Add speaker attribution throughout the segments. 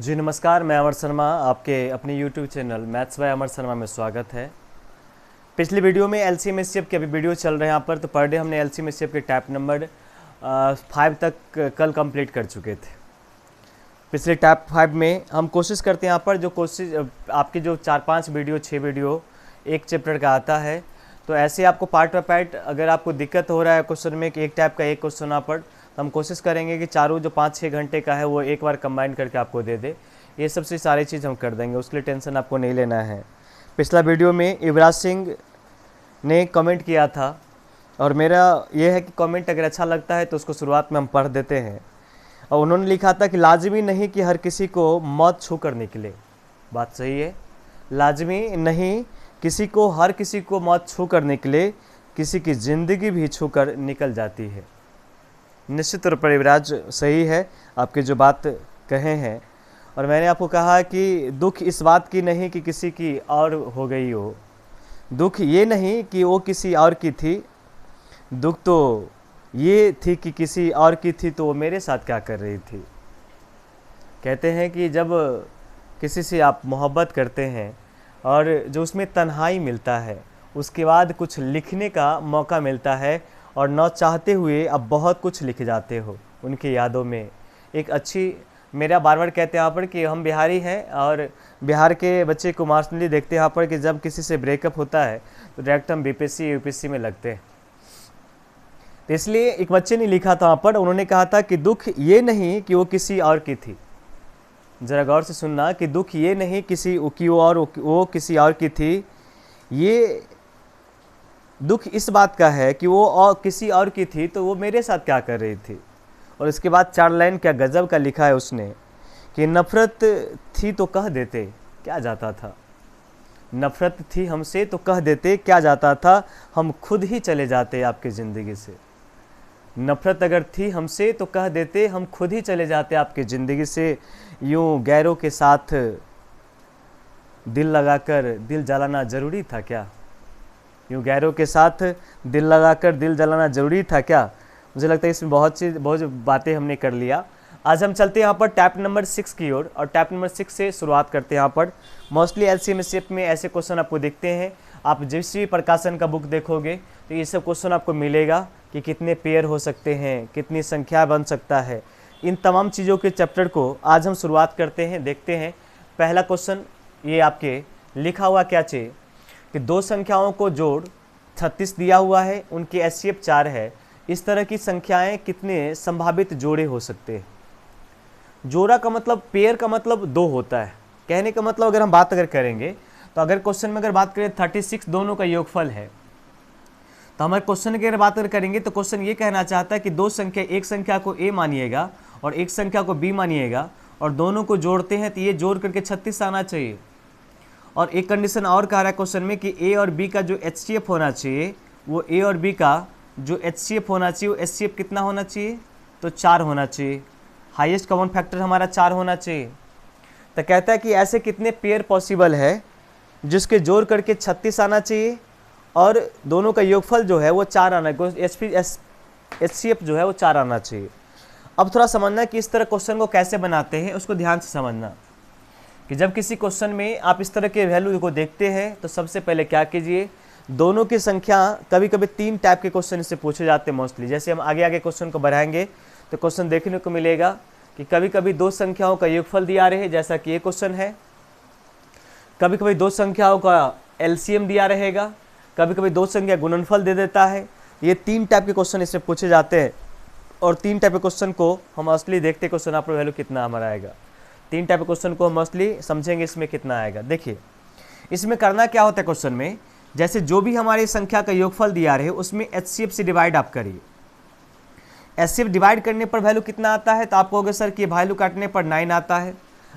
Speaker 1: जी नमस्कार, मैं अमर शर्मा। आपके अपने यूट्यूब चैनल मैथ्स बाय अमर शर्मा में स्वागत है। पिछली वीडियो में एलसीएम एचसीएफ के अभी वीडियो चल रहे हैं यहाँ पर, तो पर डे हमने एलसीएम एचसीएफ के टैप नंबर 5 तक कल कंप्लीट कर चुके थे। पिछले टैप 5 में हम कोशिश करते हैं यहाँ पर, जो कोशिश आपके जो 4-5 वीडियो 6 वीडियो एक चैप्टर का आता है, तो ऐसे आपको पार्ट बाय पार्ट अगर आपको दिक्कत हो रहा है क्वेश्चन में कि एक टैप का एक क्वेश्चन ना पढ़, तो हम कोशिश करेंगे कि चारों जो 5-6 घंटे का है वो एक बार कंबाइन करके आपको दे दे। ये सबसे सारी चीज़ हम कर देंगे, उसके लिए टेंशन आपको नहीं लेना है। पिछला वीडियो में युवराज सिंह ने कमेंट किया था, और मेरा ये है कि कमेंट अगर अच्छा लगता है तो उसको शुरुआत में हम पढ़ देते हैं। और उन्होंने लिखा था कि लाजमी नहीं कि हर किसी को मौत छू कर निकले। बात सही है, लाजमी नहीं किसी को हर किसी को मौत छू कर निकले, किसी की ज़िंदगी भी छू कर निकल जाती है। निश्चित तौर पर युवराज सही है आपके जो बात कहे हैं। और मैंने आपको कहा कि दुख इस बात की नहीं कि किसी की और हो गई हो, दुख ये नहीं कि वो किसी और की थी, दुख तो ये थी कि किसी और की थी तो वो मेरे साथ क्या कर रही थी। कहते हैं कि जब किसी से आप मोहब्बत करते हैं और जो उसमें तन्हाई मिलता है, उसके बाद कुछ लिखने का मौका मिलता है और न चाहते हुए आप बहुत कुछ लिख जाते हो उनकी यादों में। एक अच्छी, मेरा बार बार कहते हैं यहाँ पर कि हम बिहारी हैं और बिहार के बच्चे कुमारसंडी देखते हैं यहाँ पर कि जब किसी से ब्रेकअप होता है तो डायरेक्ट हम बीपीएससी यूपीएससी में लगते हैं। तो इसलिए एक बच्चे ने लिखा था वहाँ पर, उन्होंने कहा था कि दुख ये नहीं कि वो किसी और की थी। ज़रा गौर से सुनना कि दुख ये नहीं किसी की वो किसी और की थी, ये दुख इस बात का है कि वो और किसी और की थी तो वो मेरे साथ क्या कर रही थी। और इसके बाद 4 लाइन क्या गजब का लिखा है उसने कि नफ़रत थी तो कह देते क्या जाता था, नफ़रत थी हमसे तो कह देते क्या जाता था, हम खुद ही चले जाते आपकी ज़िंदगी से। नफ़रत अगर थी हमसे तो कह देते हम खुद ही चले जाते आपकी ज़िंदगी से। यूँ गैरों के साथ दिल लगाकर दिल जलाना ज़रूरी था क्या, यूँ गैरों के साथ दिल लगाकर दिल जलाना ज़रूरी था क्या। मुझे लगता है इसमें बहुत बातें हमने कर लिया। आज हम चलते हैं यहाँ पर टैप नंबर 6 की ओर, और टैप नंबर 6 से शुरुआत करते हैं। यहाँ पर मोस्टली एलसीएम एचसीएफ में ऐसे क्वेश्चन आपको दिखते हैं। आप जिस भी प्रकाशन का बुक देखोगे तो ये सब क्वेश्चन आपको मिलेगा कि कितने पेयर हो सकते हैं, कितनी संख्या बन सकता है। इन तमाम चीज़ों के चैप्टर को आज हम शुरुआत करते हैं, देखते हैं। पहला क्वेश्चन ये आपके लिखा हुआ क्या चाहिए कि दो संख्याओं को जोड़ 36 दिया हुआ है, उनकी एचसीएफ 4 है। इस तरह की संख्याएं कितने संभावित जोड़े हो सकते हैं। जोड़ा का मतलब, पेयर का मतलब 2 होता है। कहने का मतलब अगर हम बात करेंगे तो अगर क्वेश्चन में अगर बात करें 36 दोनों का योगफल है, तो हमारे क्वेश्चन की अगर बात करेंगे तो क्वेश्चन ये कहना चाहता है कि दो संख्या, एक संख्या को ए मानिएगा और एक संख्या को बी मानिएगा, और दोनों को जोड़ते हैं तो ये जोड़ करके 36 आना चाहिए। और एक कंडीशन और कह रहा है क्वेश्चन में कि ए और बी का जो एचसीएफ होना चाहिए, वो ए और बी का जो एचसीएफ होना चाहिए वो एचसीएफ कितना होना चाहिए, तो 4 होना चाहिए। हाईएस्ट कॉमन फैक्टर हमारा 4 होना चाहिए। तो कहता है कि ऐसे कितने पेयर पॉसिबल है जिसके जोड़ करके 36 आना चाहिए और दोनों का योगफल जो है वो 4 आना, एचसीएफ जो है वो 4 आना चाहिए। अब थोड़ा समझना कि इस तरह क्वेश्चन को कैसे बनाते हैं, उसको ध्यान से समझना कि जब किसी क्वेश्चन में आप इस तरह के वैल्यू को देखते हैं तो सबसे पहले क्या कीजिए, दोनों की संख्या, कभी कभी 3 टाइप के क्वेश्चन इससे पूछे जाते हैं मोस्टली। जैसे हम आगे आगे क्वेश्चन को बढ़ाएंगे तो क्वेश्चन देखने को मिलेगा कि कभी कभी 2 संख्याओं का योगफल दिया रहे, जैसा कि ये क्वेश्चन है। कभी कभी 2 संख्याओं का एलसीएम दिया रहेगा, कभी कभी 2 संख्या गुणनफल दे देता है। ये 3 टाइप के क्वेश्चन इससे पूछे जाते हैं, और 3 टाइप के क्वेश्चन को हम मोस्टली देखते हैं क्वेश्चन आप वैल्यू कितना हमारा आएगा। 3 टाइप के क्वेश्चन को हम मोस्टली समझेंगे इसमें कितना आएगा। देखिए इसमें करना क्या होता है क्वेश्चन में, जैसे जो भी हमारी संख्या का योगफल दिया रहे उसमें एचसीएफ से डिवाइड आप करिए। एचसीएफ डिवाइड करने पर वैल्यू कितना आता है, तो आप कहोगे सर कि वैल्यू काटने पर 9 आता है।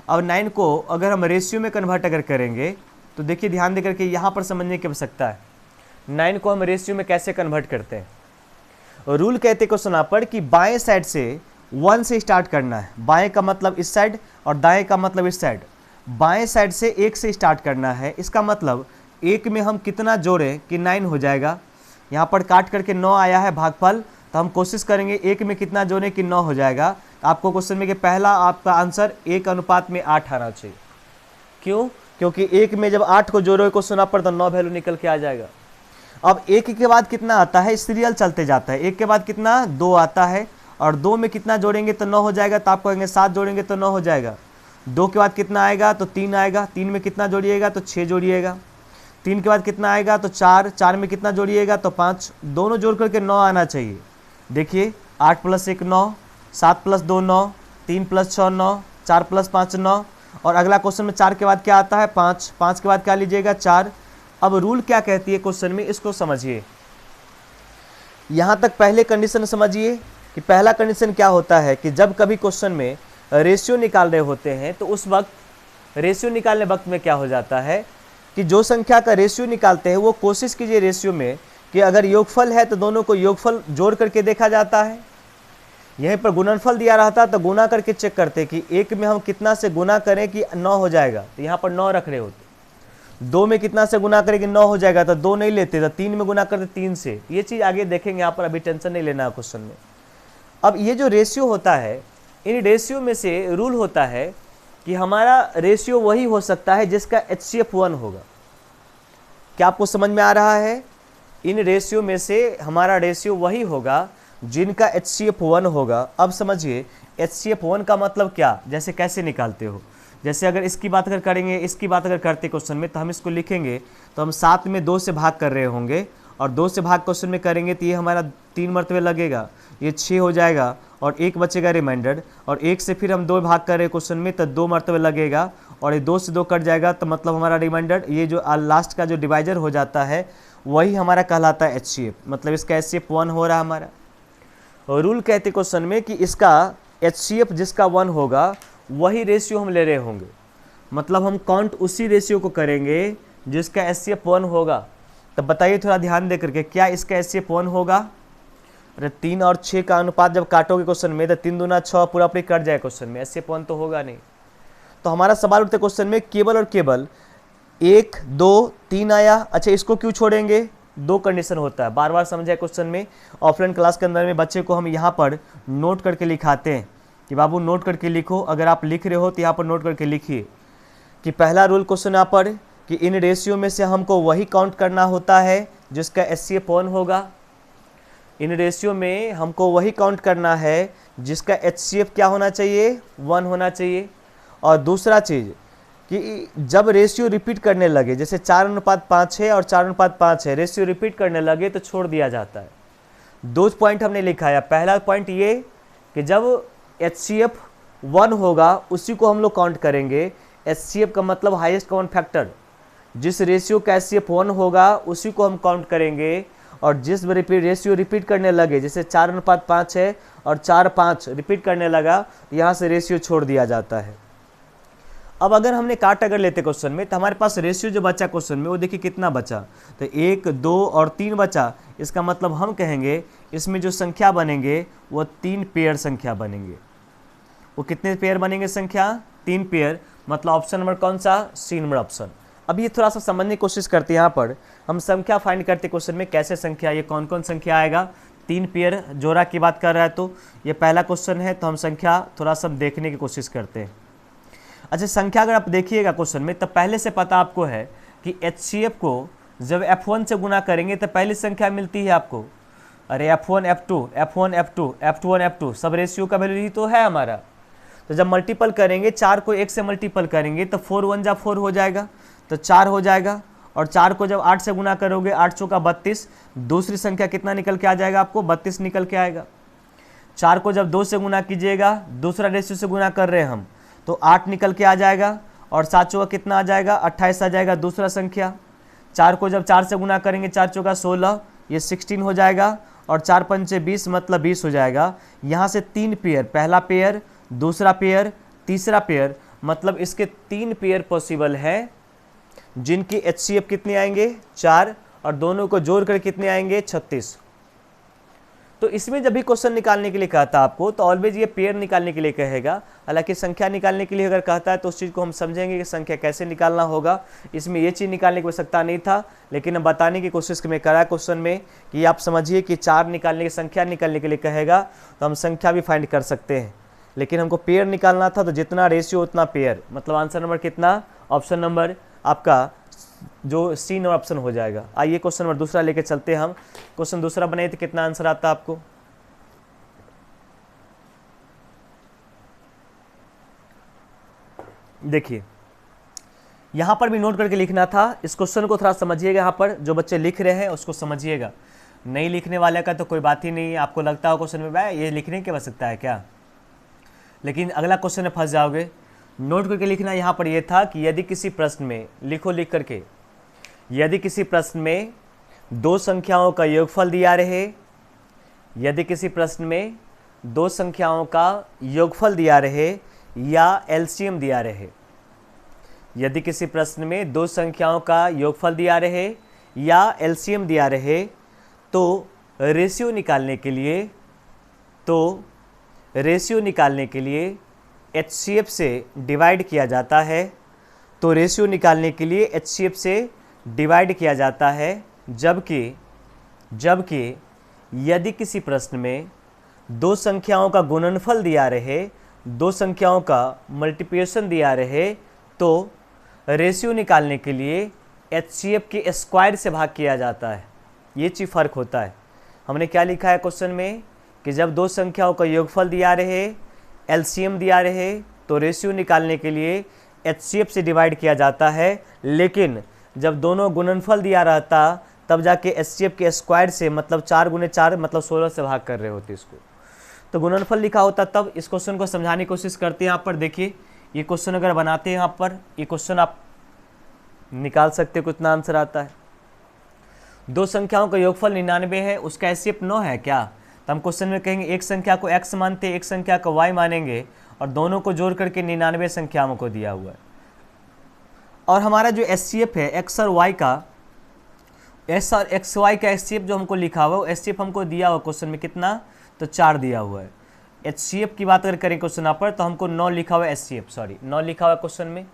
Speaker 1: और 9 को अगर हम रेशियो में कन्वर्ट अगर करेंगे तो देखिए ध्यान देकर के यहाँ पर समझने की आवश्यकता है। 9 को हम रेशियो में कैसे कन्वर्ट करते हैं। रूल कहते क्वेश्चन आप पर कि बाएं साइड से 1 से स्टार्ट करना है। बाएं का मतलब इस साइड और दाएं का मतलब इस साइड। बाएं साइड से 1 से स्टार्ट करना है। इसका मतलब 1 में हम कितना जोड़ें कि 9 हो जाएगा। यहाँ पर काट करके 9 आया है भागफल, तो हम कोशिश करेंगे 1 में कितना जोड़ें कि 9 हो जाएगा। आपको क्वेश्चन में कि पहला आपका आंसर 1:8 आना चाहिए। क्यों? क्योंकि 1 में जब 8 को जोड़ोगे क्वेश्चन आप पर तो 9 वैल्यू निकल के आ जाएगा। अब 1 के बाद कितना आता है, सीरियल चलते जाता है। 1 के बाद कितना, 2 आता है, और 2 में कितना जोड़ेंगे तो 9 हो जाएगा, तो आप कहेंगे 7 जोड़ेंगे तो 9 हो जाएगा। 2 के बाद कितना आएगा तो 3 आएगा, 3 में कितना जोड़िएगा तो 6 जोड़िएगा। 3 के बाद कितना आएगा तो 4, 4 में कितना जोड़िएगा तो 5, दोनों जोड़ करके 9 आना चाहिए। देखिए 8 + 1 9, 7 + 2 9, 3 + 6 9, 4 + 5 9, और अगला क्वेश्चन में 4 के बाद क्या आता है 5, 5 के बाद क्या लीजिएगा 4। अब रूल क्या कहती है क्वेश्चन में, इसको समझिए। यहाँ तक पहले कंडीशन समझिए कि पहला कंडीशन क्या होता है कि जब कभी क्वेश्चन में रेशियो निकाल रहे होते हैं तो उस वक्त रेशियो निकालने वक्त में क्या हो जाता है कि जो संख्या का रेशियो निकालते हैं वो कोशिश कीजिए रेशियो में कि अगर योगफल है तो दोनों को योगफल जोड़ करके देखा जाता है। यहीं पर गुणनफल दिया रहता तो गुना करके चेक करते कि 1 में हम कितना से गुना करें कि 9 हो जाएगा, तो यहाँ पर 9 रख रहे होते। 2 में कितना से गुना करें कि 9 हो जाएगा, तो 2 नहीं लेते, तो 3 में गुना करते 3 से। ये चीज़ आगे देखेंगे यहाँ पर, अभी टेंशन नहीं लेना क्वेश्चन में। अब ये जो रेशियो होता है, इन रेशियो में से रूल होता है कि हमारा रेशियो वही हो सकता है जिसका HCF 1 होगा। क्या आपको समझ में आ रहा है? इन रेशियो में से हमारा रेशियो वही होगा जिनका HCF 1 होगा। अब समझिए HCF 1 का मतलब क्या, जैसे कैसे निकालते हो। जैसे अगर इसकी बात अगर करेंगे, इसकी बात अगर करते क्वेश्चन में, तो हम इसको लिखेंगे तो हम 7 में 2 से भाग कर रहे होंगे, और 2 से भाग क्वेश्चन में करेंगे तो ये हमारा 3 मरतबे लगेगा, ये 6 हो जाएगा, और 1 बचेगा रिमाइंडर, और 1 से फिर हम 2 भाग कर रहे हैं क्वेश्चन में तो 2 मरतबे लगेगा, और ये 2 से 2 कट जाएगा, तो मतलब हमारा रिमाइंडर, ये जो लास्ट का जो डिवाइजर हो जाता है वही हमारा कहलाता है HCF, मतलब इसका HCF 1 हो रहा है हमारा। और रूल कहते क्वेश्चन में कि इसका HCF जिसका 1 होगा वही रेशियो हम ले रहे होंगे, मतलब हम काउंट उसी रेशियो को करेंगे जिसका HCF 1 होगा। तो बताइए थोड़ा ध्यान दे करके, क्या इसका HCF 1 होगा? अरे 3 और 6 का अनुपात जब काटोगे क्वेश्चन में तो 3 दूना 6 पूरा पूरी कट जाए क्वेश्चन में, HCF 1 तो होगा नहीं। तो हमारा सवाल उठते क्वेश्चन में केवल और केवल 1 2 3 आया। अच्छा, इसको क्यों छोड़ेंगे? 2 कंडीशन होता है, बार बार समझाए क्वेश्चन में। ऑफलाइन क्लास के अंदर में बच्चे को हम यहाँ पर नोट करके लिखाते हैं कि बाबू नोट करके लिखो। अगर आप लिख रहे हो तो यहाँ पर नोट करके लिखिए कि पहला रूल क्वेश्चन यहाँ पर कि इन रेशियो में से हमको वही काउंट करना होता है जिसका HCF 1 होगा। इन रेशियो में हमको वही काउंट करना है जिसका HCF क्या होना चाहिए? 1 होना चाहिए। और दूसरा चीज़ कि जब रेशियो रिपीट करने लगे, जैसे 4:5 है और 4:5 है, रेशियो रिपीट करने लगे तो छोड़ दिया जाता है। 2 पॉइंट हमने लिखा है। पहला पॉइंट ये कि जब HCF 1 होगा उसी को हम लोग काउंट करेंगे। HCF का मतलब हाईएस्ट कॉमन फैक्टर, जिस रेशियो का HCF 1 होगा उसी को हम काउंट करेंगे। और जिस रेशियो रिपीट करने लगे, जैसे 4:5 है और 4:5 रिपीट करने लगा, यहाँ से रेशियो छोड़ दिया जाता है। अब अगर हमने काट अगर लेते क्वेश्चन में तो हमारे पास रेशियो जो बचा क्वेश्चन में वो देखिए कितना बचा, तो 1 2 और 3 बचा। इसका मतलब हम कहेंगे इसमें जो संख्या बनेंगे वो 3 पेयर संख्या बनेंगे। वो कितने पेयर बनेंगे संख्या? 3 पेयर। मतलब ऑप्शन नंबर कौन सा? C number option. अब ये थोड़ा सा समझने की कोशिश करते हैं। यहाँ पर हम संख्या फाइंड करते क्वेश्चन में, कैसे संख्या, ये कौन कौन संख्या आएगा। 3 पेयर जोड़ा की बात कर रहा है, तो ये पहला क्वेश्चन है, तो हम संख्या थोड़ा सा देखने की कोशिश करते हैं। अच्छा, संख्या अगर आप देखिएगा क्वेश्चन में तो पहले से पता आपको है कि HCF को जब F1 से गुना करेंगे तो पहली संख्या मिलती है आपको। अरे F1 F2 F1 F2 F2 F2 सब रेशियो का वैल्यू ही तो है हमारा। तो जब मल्टीपल करेंगे, 4 को 1 से मल्टीपल करेंगे तो 4 1 जा 4 हो जाएगा, तो 4 हो जाएगा। और 4 को जब 8 से गुना करोगे, 8 चौका 32, दूसरी संख्या कितना निकल के आ जाएगा आपको? 32 निकल के आएगा। 4 को जब 2 से गुना कीजिएगा, दूसरा रेशियो से गुना कर रहे हैं हम, तो 8 निकल के आ जाएगा। और 7 चौका कितना आ जाएगा? 28 आ जाएगा दूसरा संख्या। 4 को जब 4 से गुना करेंगे, 4 चौका 16, ये 16 हो जाएगा। और 4 पंचे 20 मतलब 20 हो जाएगा। यहाँ से 3 पेयर, पहला पेयर, दूसरा पेयर, तीसरा पेयर, मतलब इसके 3 पेयर पॉसिबल है जिनकी HCF कितने आएंगे? 4, और दोनों को जोड़ कर कितने आएंगे? 36। तो इसमें जब भी क्वेश्चन निकालने के लिए कहता है आपको, तो ऑलवेज ये पेयर निकालने के लिए कहेगा। हालांकि संख्या निकालने के लिए अगर कहता है तो उस चीज़ को हम समझेंगे कि संख्या कैसे निकालना होगा। इसमें ये चीज़ निकालने की आवश्यकता नहीं था, लेकिन हम बताने की कोशिश में करा क्वेश्चन में कि आप समझिए कि 4 निकालने की, संख्या निकालने के लिए कहेगा तो हम संख्या भी फाइंड कर सकते हैं लेकिन हमको पेयर निकालना था, तो जितना रेशियो उतना पेयर, मतलब आंसर नंबर कितना, ऑप्शन नंबर आपका जो सी नंबर ऑप्शन हो जाएगा। आइए क्वेश्चन नंबर दूसरा लेके चलते हैं हम। क्वेश्चन दूसरा बनाइए तो कितना आंसर आता आपको। देखिए यहाँ पर भी नोट करके लिखना था। इस क्वेश्चन को थोड़ा समझिएगा, यहाँ पर जो बच्चे लिख रहे हैं उसको समझिएगा। नहीं लिखने वाले का तो कोई बात ही नहीं, आपको लगता हो क्वेश्चन में भाई ये लिखने की आवश्यकता है क्या, लेकिन अगला क्वेश्चन में फंस जाओगे। नोट करके लिखना यहाँ पर यह था कि यदि किसी प्रश्न में, लिखो लिख करके, यदि किसी प्रश्न में दो संख्याओं का योगफल दिया रहे, यदि किसी प्रश्न में दो संख्याओं का योगफल दिया रहे या एलसीएम दिया रहे, यदि किसी प्रश्न में दो संख्याओं का योगफल दिया रहे या एलसीएम दिया रहे, तो रेशियो निकालने के लिए एचसीएफ से डिवाइड किया जाता है। तो रेशियो निकालने के लिए एचसीएफ से डिवाइड किया जाता है, जबकि यदि किसी प्रश्न में दो संख्याओं का गुणनफल दिया रहे, दो संख्याओं का मल्टीप्लिकेशन दिया रहे, तो रेशियो निकालने के लिए एचसीएफ के स्क्वायर से भाग किया जाता है। ये चीज़ फ़र्क होता है। हमने क्या लिखा है क्वेश्चन में कि जब दो संख्याओं का योगफल दिया रहे, एलसीएम दिया रहे, तो रेशियो निकालने के लिए एचसीएफ से डिवाइड किया जाता है, लेकिन जब दोनों गुणनफल दिया रहता तब जाके एचसीएफ के स्क्वायर से, मतलब 4 गुने 4 मतलब 16 से भाग कर रहे होते इसको, तो गुणनफल लिखा होता तब। इस क्वेश्चन को समझाने की कोशिश करते हैं। यहाँ पर देखिए ये क्वेश्चन अगर बनाते हैं, यहाँ पर ये क्वेश्चन आप निकाल सकते हो कितना आंसर आता है। दो संख्याओं का योगफल 99 है, उसका एचसीएफ 9 है क्या, तो हम क्वेश्चन में कहेंगे एक संख्या को x मानते, एक संख्या को y मानेंगे और दोनों को जोड़ करके 99 संख्याओं को दिया हुआ है। और हमारा जो एचसीएफ है x और y का, s और xy का एचसीएफ जो हमको लिखा हुआ है, वो एचसीएफ हमको दिया हुआ क्वेश्चन में कितना, तो 4 दिया हुआ है। एचसीएफ की बात अगर करें क्वेश्चन पर, तो हमको 9 लिखा हुआ है, एचसीएफ सॉरी 9 लिखा हुआ है क्वेश्चन में।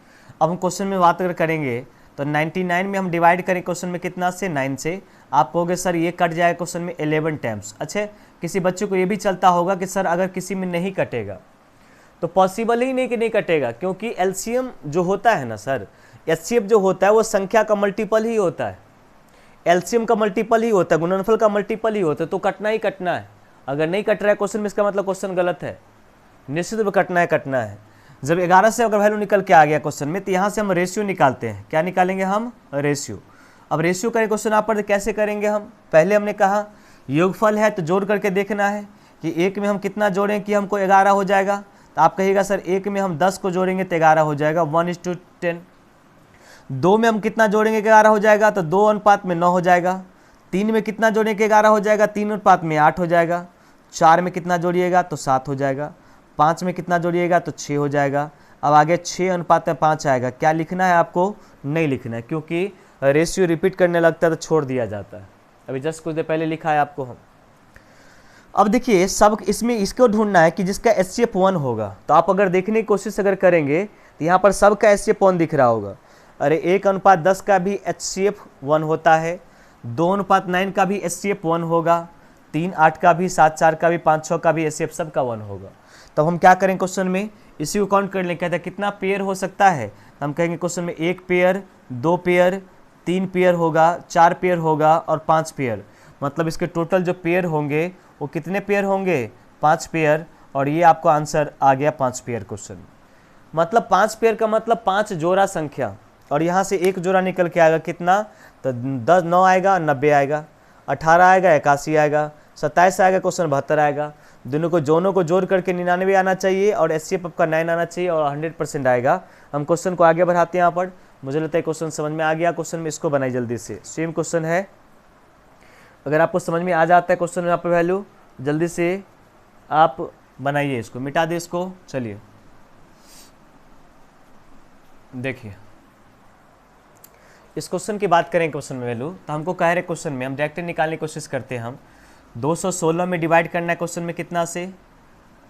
Speaker 1: अब हम क्वेश्चन में बात अगर करेंगे तो 99 में हम डिवाइड करें क्वेश्चन में कितना से, 9 से। आप कहोगे सर ये कट जाएगा क्वेश्चन में 11 टाइम्स। अच्छा, किसी बच्चे को ये भी चलता होगा कि सर अगर किसी में नहीं कटेगा तो पॉसिबल ही नहीं कि नहीं कटेगा, क्योंकि एलसीएम जो होता है ना सर, एचसीएफ जो होता है वो संख्या का मल्टीपल ही होता है, एलसीएम का मल्टीपल ही होता है, गुणनफल का मल्टीपल ही होता है, तो कटना ही कटना है। अगर नहीं कट रहा है क्वेश्चन में, इसका मतलब क्वेश्चन गलत है, निश्चित रूप से कटना है। जब 11 से अगर वैल्यू निकल के आ गया क्वेश्चन में, तो यहाँ से हम रेशियो निकालते हैं। क्या निकालेंगे हम, रेशियो। अब रेशियो करें क्वेश्चन आप पर, कैसे करेंगे हम, पहले हमने कहा योगफल है तो जोड़ करके देखना है कि एक में हम कितना जोड़ें कि हमको 11 हो जाएगा। तो आप कहिएगा सर एक में हम 10 को जोड़ेंगे तो 11 हो जाएगा, 1:10। दो में हम कितना जोड़ेंगे 11 हो जाएगा, तो 2 अनुपात में 9 हो जाएगा। 3 में कितना जोड़ेंगे 11 हो जाएगा, 3 अनुपात में 8 हो जाएगा। 4 में कितना जोड़िएगा तो 7 हो जाएगा। 5 में कितना जोड़िएगा तो 6 हो जाएगा। अब आगे 6 अनुपात में 5 आएगा। क्या लिखना है आपको, नहीं लिखना है, क्योंकि रेशियो रिपीट करने लगता है तो छोड़ दिया जाता है। अभी जस्ट कुछ देर पहले लिखा है आपको हम। अब देखिए सब इसमें इसको ढूंढना है कि जिसका एचसीएफ 1 होगा। तो आप अगर देखने की कोशिश अगर करेंगे तो यहाँ पर सबका एचसीएफ 1 दिख रहा होगा। अरे 1:10 का भी एचसीएफ 1 होता है, 2:9 का भी एचसीएफ 1 होगा, 3:8 का भी, 7:4 का भी, 5:6 का भी एचसीएफ सबका 1 होगा। तब हम क्या करें क्वेश्चन में, इसी को काउंट कर लें। कहते हैं कितना पेयर हो सकता है, तो हम कहेंगे क्वेश्चन में 1 पेयर, 2 पेयर, 3 पेयर होगा, 4 पेयर होगा और 5 पेयर। मतलब इसके टोटल जो पेयर होंगे वो कितने पेयर होंगे, 5 पेयर। और ये आपको आंसर आ गया 5 पेयर क्वेश्चन। मतलब 5 पेयर का मतलब 5 जोड़ा संख्या, और यहाँ से एक जोड़ा निकल के आएगा कितना, तो 10 9 आएगा, 90 आएगा, 18 आएगा, 81 आएगा, 27 आएगा, क्वेश्चन 72 आएगा। दोनों को जोड़ करके 99 आना चाहिए और एचसीएफ आपका 9 आना चाहिए और 100% आएगा। हम क्वेश्चन को आगे बढ़ाते हैं। यहाँ पर मुझे लगता है क्वेश्चन समझ में आ गया। क्वेश्चन में इसको बनाई जल्दी से, सेम क्वेश्चन है। अगर आपको समझ में आ जाता है क्वेश्चन में यहाँ पर वैल्यू, जल्दी से आप बनाइए इसको, मिटा दे इसको। चलिए देखिए इस क्वेश्चन की बात करें, क्वेश्चन में वैल्यू तो हमको कह रहे क्वेश्चन में हम डायरेक्ट निकालने की कोशिश करते हैं। हम 216 में डिवाइड करना है क्वेश्चन में कितना से,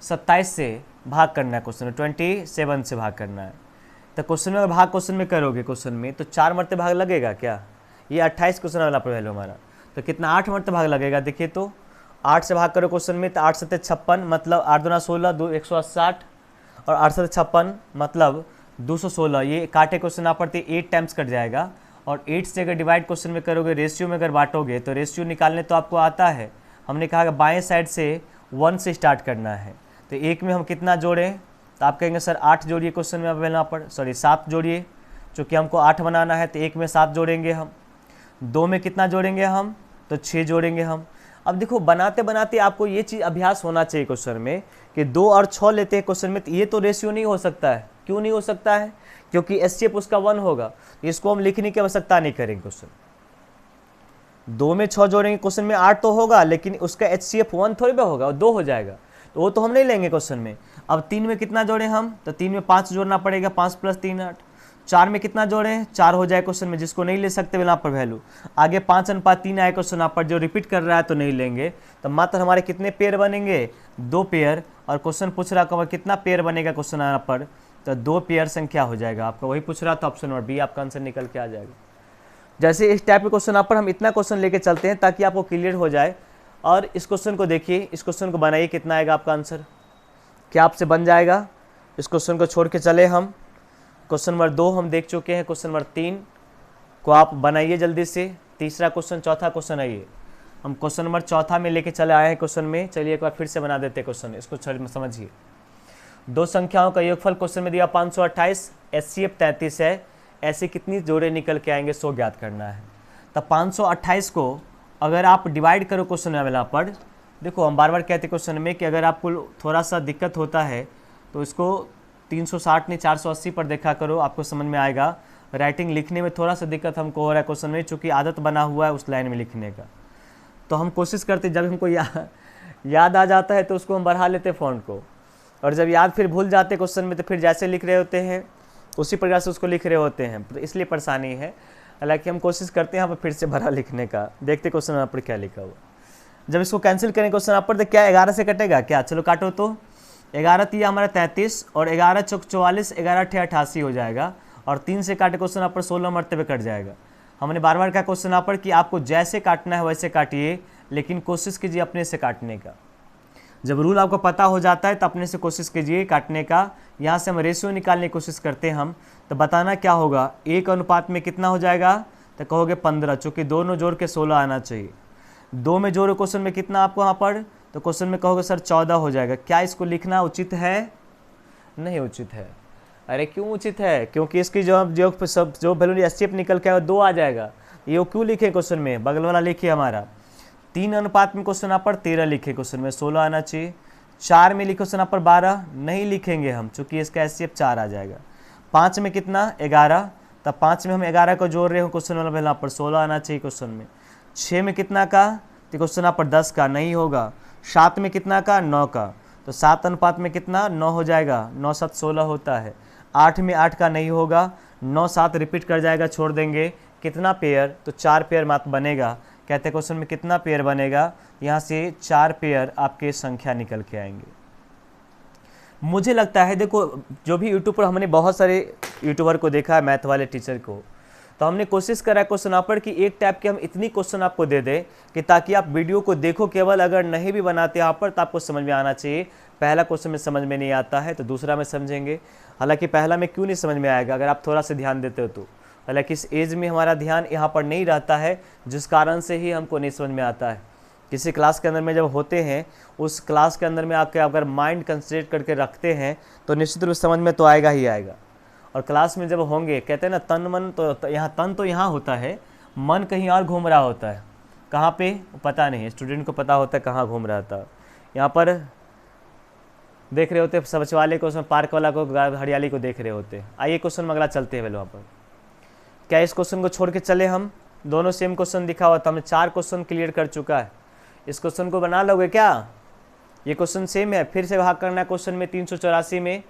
Speaker 1: 27 से भाग करना है क्वेश्चन में, 27 से भाग करना है। तो क्वेश्चन में अगर भाग क्वेश्चन में करोगे क्वेश्चन में तो 4 मरते भाग लगेगा क्या, ये 28 क्वेश्चन वाला पर वैल्यू हमारा, तो कितना 8 मरते भाग लगेगा देखिए तो। 8 से भाग करो क्वेश्चन में, तो 8 सत्ते 56, मतलब 8 दूना 16, 160, और 8 सत्ते 56 मतलब 216। ये काटे क्वेश्चन आप पढ़ते 8 टाइम्स कट जाएगा, और 8 से अगर डिवाइड क्वेश्चन में करोगे, रेशियो में अगर बांटोगे, तो रेशियो निकालने तो आपको आता है। हमने कहा कि बाएं साइड से 1 से स्टार्ट करना है। तो 1 में हम कितना जोड़ें, तो आप कहेंगे सर 8 जोड़िए क्वेश्चन में यहाँ पर, सॉरी 7 जोड़िए, चूँकि हमको 8 बनाना है, तो 1 में 7 जोड़ेंगे हम। 2 में कितना जोड़ेंगे हम, तो 6 जोड़ेंगे हम। अब देखो बनाते बनाते आपको ये चीज़ अभ्यास होना चाहिए क्वेश्चन में कि 2 और 6 लेते हैं क्वेश्चन में, तो ये तो रेशियो नहीं हो सकता है। क्यों नहीं हो सकता है, क्योंकि एचसीएफ उसका 1 होगा, इसको हम लिखने की आवश्यकता नहीं करेंगे। क्वेश्चन 2 में 6 जोड़ेंगे, क्वेश्चन में 8 तो होगा, लेकिन उसका एचसीएफ 1 थोड़ी भी होगा, 2 हो जाएगा, तो वो तो हम नहीं लेंगे क्वेश्चन में। अब 3 में कितना जोड़ें हम, तो 3 में 5 जोड़ना पड़ेगा, 5 + 3 8। 4 में कितना जोड़ें, 4 हो जाए क्वेश्चन में, जिसको नहीं ले सकते यहाँ पर वैल्यू। आगे 5:3 आए क्वेश्चन यहाँ पर, जो रिपीट कर रहा है तो नहीं लेंगे। तो मात्र हमारे कितने पेयर बनेंगे, 2 पेयर, और क्वेश्चन पूछ रहा है कितना पेयर बनेगा क्वेश्चन यहाँ पर, तो 2 पेयर संख्या हो जाएगा आपका। वही पूछ रहा था, ऑप्शन नंबर बी आपका आंसर निकल के आ जाएगा। जैसे इस टाइप के क्वेश्चन यहाँ पर हम इतना क्वेश्चन लेके चलते हैं ताकि आपको क्लियर हो जाए। और इस क्वेश्चन को देखिए, इस क्वेश्चन को बनाइए, कितना आएगा आपका आंसर, क्या आपसे बन जाएगा। इस क्वेश्चन को छोड़ के चले हम, क्वेश्चन नंबर 2 हम देख चुके हैं, क्वेश्चन नंबर 3 को आप बनाइए जल्दी से। तीसरा क्वेश्चन, चौथा क्वेश्चन आइए, हम क्वेश्चन नंबर 4 में लेके चले आए हैं क्वेश्चन में। चलिए एक बार फिर से बना देते हैं क्वेश्चन, इसको समझिए। 2 संख्याओं का योगफल क्वेश्चन में दिया 528, एचसीएफ 33 है, ऐसे कितनी जोड़े निकल के आएंगे 100 ज्ञात करना है। तब 528 को अगर आप डिवाइड करो क्वेश्चन में यहाँ पर, देखो हम बार बार कहते हैं क्वेश्चन में कि अगर आपको थोड़ा सा दिक्कत होता है तो इसको 360 नहीं 480 पर देखा करो, आपको समझ में आएगा। राइटिंग लिखने में थोड़ा सा दिक्कत हमको हो रहा है क्वेश्चन में, चूँकि आदत बना हुआ है उस लाइन में लिखने का। तो हम कोशिश करते, जब हमको याद आ जाता है तो उसको हम बढ़ा लेते फ़ॉन्ट को, और जब याद फिर भूल जाते क्वेश्चन में तो फिर जैसे लिख रहे होते हैं उसी प्रकार से उसको लिख रहे होते हैं, तो इसलिए परेशानी है। हालांकि हम कोशिश करते हैं यहाँ पर फिर से भरा लिखने का। देखते क्वेश्चन यहाँ पर क्या लिखा हुआ। जब इसको कैंसिल करें क्वेश्चन यहाँ पर, तो क्या 11 से कटेगा क्या, चलो काटो तो। 11 दिया हमारा 33, और 11 चौक 44, 11 अट्ठे 88 हो जाएगा, और 3 से काटे क्वेश्चन यहाँ पर 16 मरतबे कट जाएगा। हमने बार बार कहा क्वेश्चन यहाँ पर कि आपको जैसे काटना है वैसे काटिए, लेकिन कोशिश कीजिए अपने से काटने का। जब रूल आपको पता हो जाता है तो अपने से कोशिश कीजिए काटने का। यहाँ से हम रेशियो निकालने की कोशिश करते हैं हम, तो बताना क्या होगा, 1 अनुपात में कितना हो जाएगा, तो कहोगे 15, चूँकि दोनों जोड़ के 16 आना चाहिए। 2 में जोड़ो क्वेश्चन में कितना आपको यहाँ पर, तो क्वेश्चन में कहोगे सर 14 हो जाएगा। क्या इसको लिखना उचित है, नहीं उचित है। अरे क्यों उचित है, क्योंकि इसकी जो वैल्यू एचसीएफ निकल के 2 आ जाएगा। ये क्यों लिखे क्वेश्चन में, बगल वाला लिखिए हमारा। 3 अनुपात में क्वेश्चन यहाँ पर 13 लिखे, क्वेश्चन में 16 आना चाहिए। 4 में लिखे क्वेश्चन यहाँ पर 12 नहीं लिखेंगे हम, चूँकि इसका एचसीएफ 4 आ जाएगा। 5 में कितना 11, तब 5 में हम 11 को जोड़ रहे हो, क्वेश्चन वाला यहाँ पर 16 आना चाहिए क्वेश्चन में। 6 में कितना का, तो क्वेश्चन यहाँ पर 10 का नहीं होगा। 7 में कितना का, 9 का, तो 7 अनुपात में कितना 9 हो जाएगा, 9 7 16 होता है। 8 में 8 का नहीं होगा, 9 7 रिपीट कर जाएगा, छोड़ देंगे। कितना पेयर, तो 4 पेयर मात्र बनेगा। कहते हैं क्वेश्चन में कितना पेयर बनेगा, यहाँ से 4 पेयर आपके संख्या निकल के आएंगे। मुझे लगता है देखो, जो भी यूट्यूब पर हमने बहुत सारे यूट्यूबर को देखा है, मैथ वाले टीचर को, तो हमने कोशिश करा क्वेश्चन यहाँ पर कि एक टाइप के हम इतनी क्वेश्चन आपको दे दें कि ताकि आप वीडियो को देखो केवल, अगर नहीं भी बनाते यहाँ पर तो आपको समझ में आना चाहिए। पहला क्वेश्चन में समझ में नहीं आता है तो दूसरा में समझेंगे। हालांकि पहला में क्यों नहीं समझ में आएगा, अगर आप थोड़ा सा ध्यान देते हो तो। हालांकि इस एज में हमारा ध्यान यहाँ पर नहीं रहता है, जिस कारण से ही हमको नहीं समझ में आता है। किसी क्लास के अंदर में जब होते हैं, उस क्लास के अंदर में आके अगर माइंड कंसंट्रेट करके रखते हैं तो निश्चित रूप से समझ में तो आएगा ही आएगा। और क्लास में जब होंगे, कहते हैं ना तन मन, तो यहाँ तन तो यहाँ होता है, मन कहीं और घूम रहा होता है। कहाँ पे पता नहीं, स्टूडेंट को पता होता है कहाँ घूम रहा था। यहाँ पर देख रहे होते सचवाले को, उसमें पार्क वाला को, हरियाली को देख रहे होते। आइए क्वेश्चन में अगला चलते हैं। वहाँ पर क्या इस क्वेश्चन को छोड़ के चले हम, दोनों सेम क्वेश्चन दिखा हुआ था, हमने 4 क्वेश्चन क्लियर कर चुका है। इस क्वेश्चन को बना लोगे क्या, ये क्वेश्चन सेम है। फिर से भाग करना है क्वेश्चन में, 384 में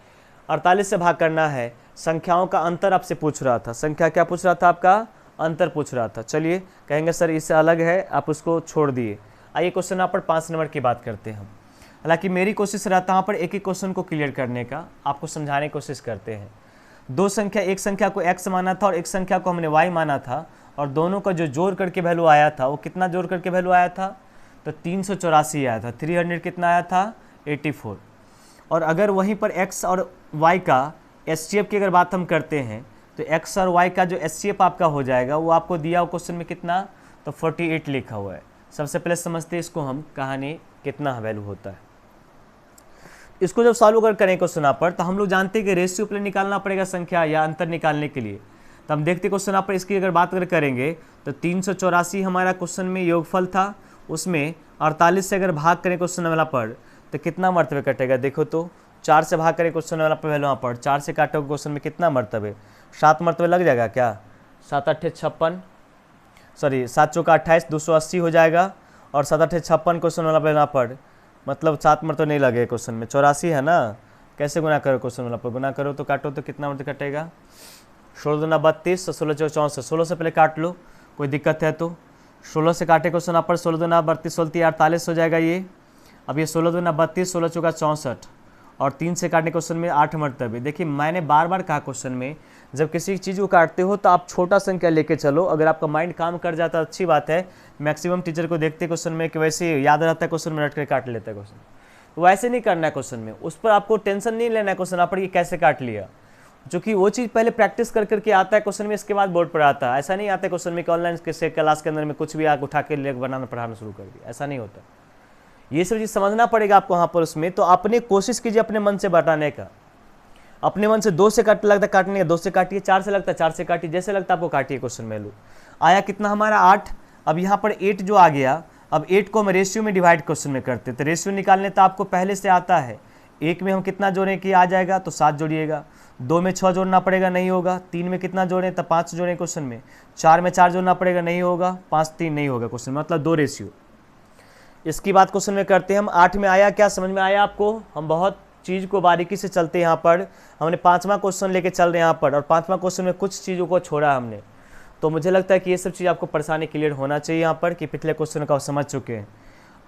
Speaker 1: 48 से भाग करना है। संख्याओं का अंतर आपसे पूछ रहा था, संख्या क्या पूछ रहा था, आपका अंतर पूछ रहा था। चलिए कहेंगे सर इससे अलग है, आप उसको छोड़ दिए। आइए क्वेश्चन यहाँ पर 5 नंबर की बात करते हैं हम। हालांकि मेरी कोशिश रहता है यहाँ पर एक एक क्वेश्चन को क्लियर करने का, आपको समझाने की कोशिश करते हैं। 2 संख्या, एक संख्या को x माना था और एक संख्या को हमने y माना था, और दोनों का जो जोड़ करके वैल्यू आया था वो कितना जोड़ करके वैल्यू आया था, तो 384 आया था, 300 कितना आया था 84। और अगर वहीं पर x और y का एचसीएफ की अगर बात हम करते हैं तो x और y का जो एचसीएफ आपका हो जाएगा वो आपको दिया हो क्वेश्चन में कितना, तो 48 लिखा हुआ है। सबसे पहले समझते हैं इसको हम कहानी कितना वैल्यू होता है। इसको जब सॉल्व अगर करें क्वेश्चन पर तो हम लोग जानते हैं कि रेशियो पहले निकालना पड़ेगा संख्या या अंतर निकालने के लिए। तो हम देखते क्वेश्चन पर इसकी अगर बात अगर करेंगे तो 384 हमारा क्वेश्चन में योगफल था, उसमें 48 से अगर भाग करें क्वेश्चन वाला पर तो कितना मर्तबे कटेगा। देखो तो 4 से भाग करें क्वेश्चन वाला पर वहाँ पर 4 से काटोगे क्वेश्चन में कितना मर्तबे, 7 मर्तबे लग जाएगा क्या, 7 8 56, सॉरी 7 चौका 28, 280 हो जाएगा। और 7 8 56 क्वेश्चन वाला पर वहाँ पर मतलब 7 मर्तबे नहीं लगे क्वेश्चन में, 84 है ना। कैसे गुना करो क्वेश्चन वाला पर, गुना करो तो काटो तो कितना मर्तबे कटेगा, 16 दूना 32, 16 चौका 64, 16 से पहले काट लो कोई दिक्कत है तो। 16 से काटे क्वेश्चन यहाँ पर 16 दूना 32, 16 48 हो जाएगा ये। अब ये 16 दूना 32, 16 चौका 64 और 3 से काटने क्वेश्चन में 8 मर्तबे। देखिए मैंने बार बार कहा क्वेश्चन में जब किसी चीज़ को काटते हो तो आप छोटा संख्या लेके चलो, अगर आपका माइंड काम कर जाता है अच्छी बात है। मैक्सिमम टीचर को देखते क्वेश्चन में कि वैसे याद रहता है क्वेश्चन में रट कर काट लेता है क्वेश्चन, तो वैसे नहीं करना है क्वेश्चन में, उस पर आपको टेंशन नहीं लेना है क्वेश्चन आप पर कि कैसे काट लिया, जो कि वो चीज़ पहले प्रैक्टिस कर करके आता है क्वेश्चन में, इसके बाद बोर्ड पर आता है। ऐसा नहीं आता है क्वेश्चन में कि ऑनलाइन क्लास के अंदर में कुछ भी आप उठा के ले बनाना पढ़ाना शुरू कर दिया, ऐसा नहीं होता। ये सब चीज़ समझना पड़ेगा आपको वहाँ पर उसमें। तो अपने कोशिश कीजिए अपने मन से बताने का, अपने मन से 2 से काट लगता है काटने का 2 से काटिए, 4 से लगता है 4 से काटिए, जैसे लगता है आपको काटिए। क्वेश्चन में लो आया कितना हमारा 8। अब यहाँ पर 8 जो आ गया, अब 8 को हम रेशियो में डिवाइड क्वेश्चन में करते, तो रेशियो निकालने तो आपको पहले से आता है। 1 में हम कितना जोड़ें कि आ जाएगा, तो 7 जोड़िएगा। 2 में 6 जोड़ना पड़ेगा, नहीं होगा। 3 में कितना जोड़ें, तो 5 जोड़ें क्वेश्चन में। 4 में 4 जोड़ना पड़ेगा, नहीं होगा। 5 3 नहीं होगा क्वेश्चन, मतलब 2 रेशियो। इसकी बात क्वेश्चन में करते हैं हम। 8 में आया क्या, समझ में आया आपको। हम बहुत चीज़ को बारीकी से चलते हैं यहाँ पर। हमने 5वां क्वेश्चन लेके चल रहे हैं यहाँ पर, और 5वां क्वेश्चन में कुछ चीज़ों को छोड़ा हमने, तो मुझे लगता है कि ये सब चीज़ आपको परेशानी क्लियर होना चाहिए यहाँ पर कि पिछले क्वेश्चन का आप समझ चुके हैं।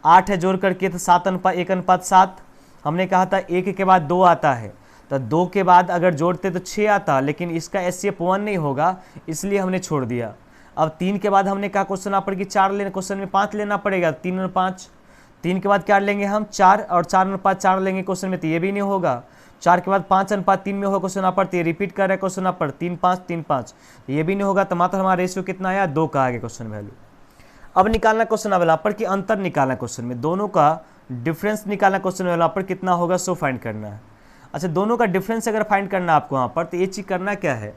Speaker 1: 8 है जोड़ करके तो 1:7। हमने कहा था 1 के बाद 2 आता है, तो 2 के बाद अगर जोड़ते तो 6 आता, लेकिन इसका एचसीएफ 1 नहीं होगा, इसलिए हमने छोड़ दिया। अब 3 के बाद हमने कहा क्वेश्चन आप कि 4 लेना, क्वेश्चन में 5 लेना पड़ेगा, 3 और 5। 3 के बाद क्या लेंगे हम 4, और 4 और 5 4 लेंगे क्वेश्चन में, तो ये भी नहीं होगा। 4 के बाद 5:3 में होगा क्वेश्चन आप पर, तो ये रिपीट कर रहे हैं क्वेश्चन आप पर 3 5 3 5, ये भी नहीं होगा। तो मात्र हमारा रेशियो कितना आया 2 का आगे क्वेश्चन वैल्यू। अब निकालना क्वेश्चन वाला पर कि अंतर निकालना क्वेश्चन में, दोनों का डिफरेंस निकालना क्वेश्चन वाला पर कितना होगा सो फाइंड करना है। अच्छा, दोनों का डिफरेंस अगर फाइंड करना आपको यहाँ पर, तो ये चीज़ करना क्या है,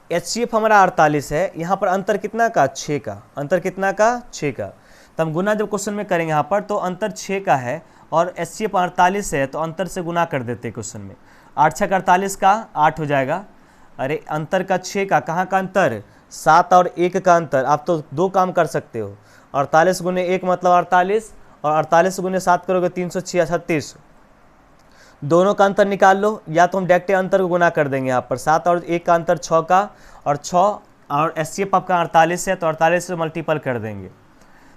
Speaker 1: एचसीएफ हमारा 48 है, यहाँ पर अंतर कितना का 6 का, अंतर कितना का 6 का। तो हम गुना जब क्वेश्चन में करेंगे यहाँ पर, तो अंतर 6 का है और एचसीएफ 48 है, तो अंतर से गुना कर देते क्वेश्चन में। 8 6 48 का 8 हो जाएगा। अरे अंतर का 6 का, कहाँ का अंतर, 7 और 1 का अंतर। आप तो 2 काम कर सकते हो, 48 गुने 1 मतलब 48, और 48 गुने 7 करोगे 336। दोनों का अंतर निकाल लो, या तो हम डायरेक्ट अंतर को गुना कर देंगे यहाँ पर। 7 और 1 का अंतर 6 का, और 6 और एचसीएफ आपका 48 है, तो 48 से मल्टीपल कर देंगे।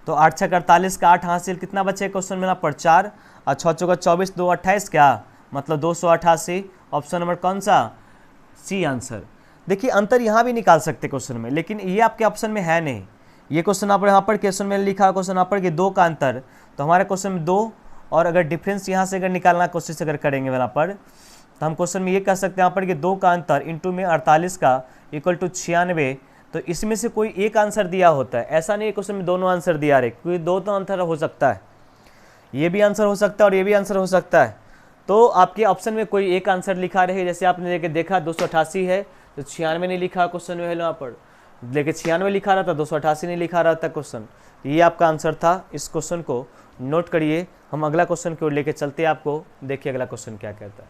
Speaker 1: तो 8 6 48 का 8 हासिल, कितना बचे क्वेश्चन में यहाँ पर 4, और 6 चौका 24, 2 28 क्या मतलब 288। ऑप्शन नंबर कौन सा, सी आंसर। देखिए अंतर यहाँ भी निकाल सकते क्वेश्चन में, लेकिन ये आपके ऑप्शन में है नहीं। ये क्वेश्चन आप यहाँ पर क्वेश्चन में लिखा क्वेश्चन यहाँ पर कि 2 का अंतर, तो हमारे क्वेश्चन में 2, और अगर डिफरेंस यहाँ से अगर निकालना कोशिश अगर करेंगे यहाँ पर, तो हम क्वेश्चन में ये कह सकते हैं यहाँ पर कि 2 का अंतर इंटू में 48 का इक्वल टू 96। तो इसमें से कोई एक आंसर दिया होता है, ऐसा नहीं है क्वेश्चन में दोनों आंसर दिया रहे, क्योंकि 2 तो आंसर हो सकता है, ये भी आंसर हो सकता है और ये भी आंसर हो सकता है। तो आपके ऑप्शन में कोई एक आंसर लिखा रहे, जैसे आपने लेके देखा 288 है, तो 96 नहीं लिखा क्वेश्चन में यहाँ पर, लेकिन 96 लिखा रहा था, 288 नहीं लिखा रहा था क्वेश्चन। ये आपका आंसर था। इस क्वेश्चन को नोट करिए। हम अगला क्वेश्चन की ओर लेके चलते हैं आपको। देखिए अगला क्वेश्चन क्या कहता है।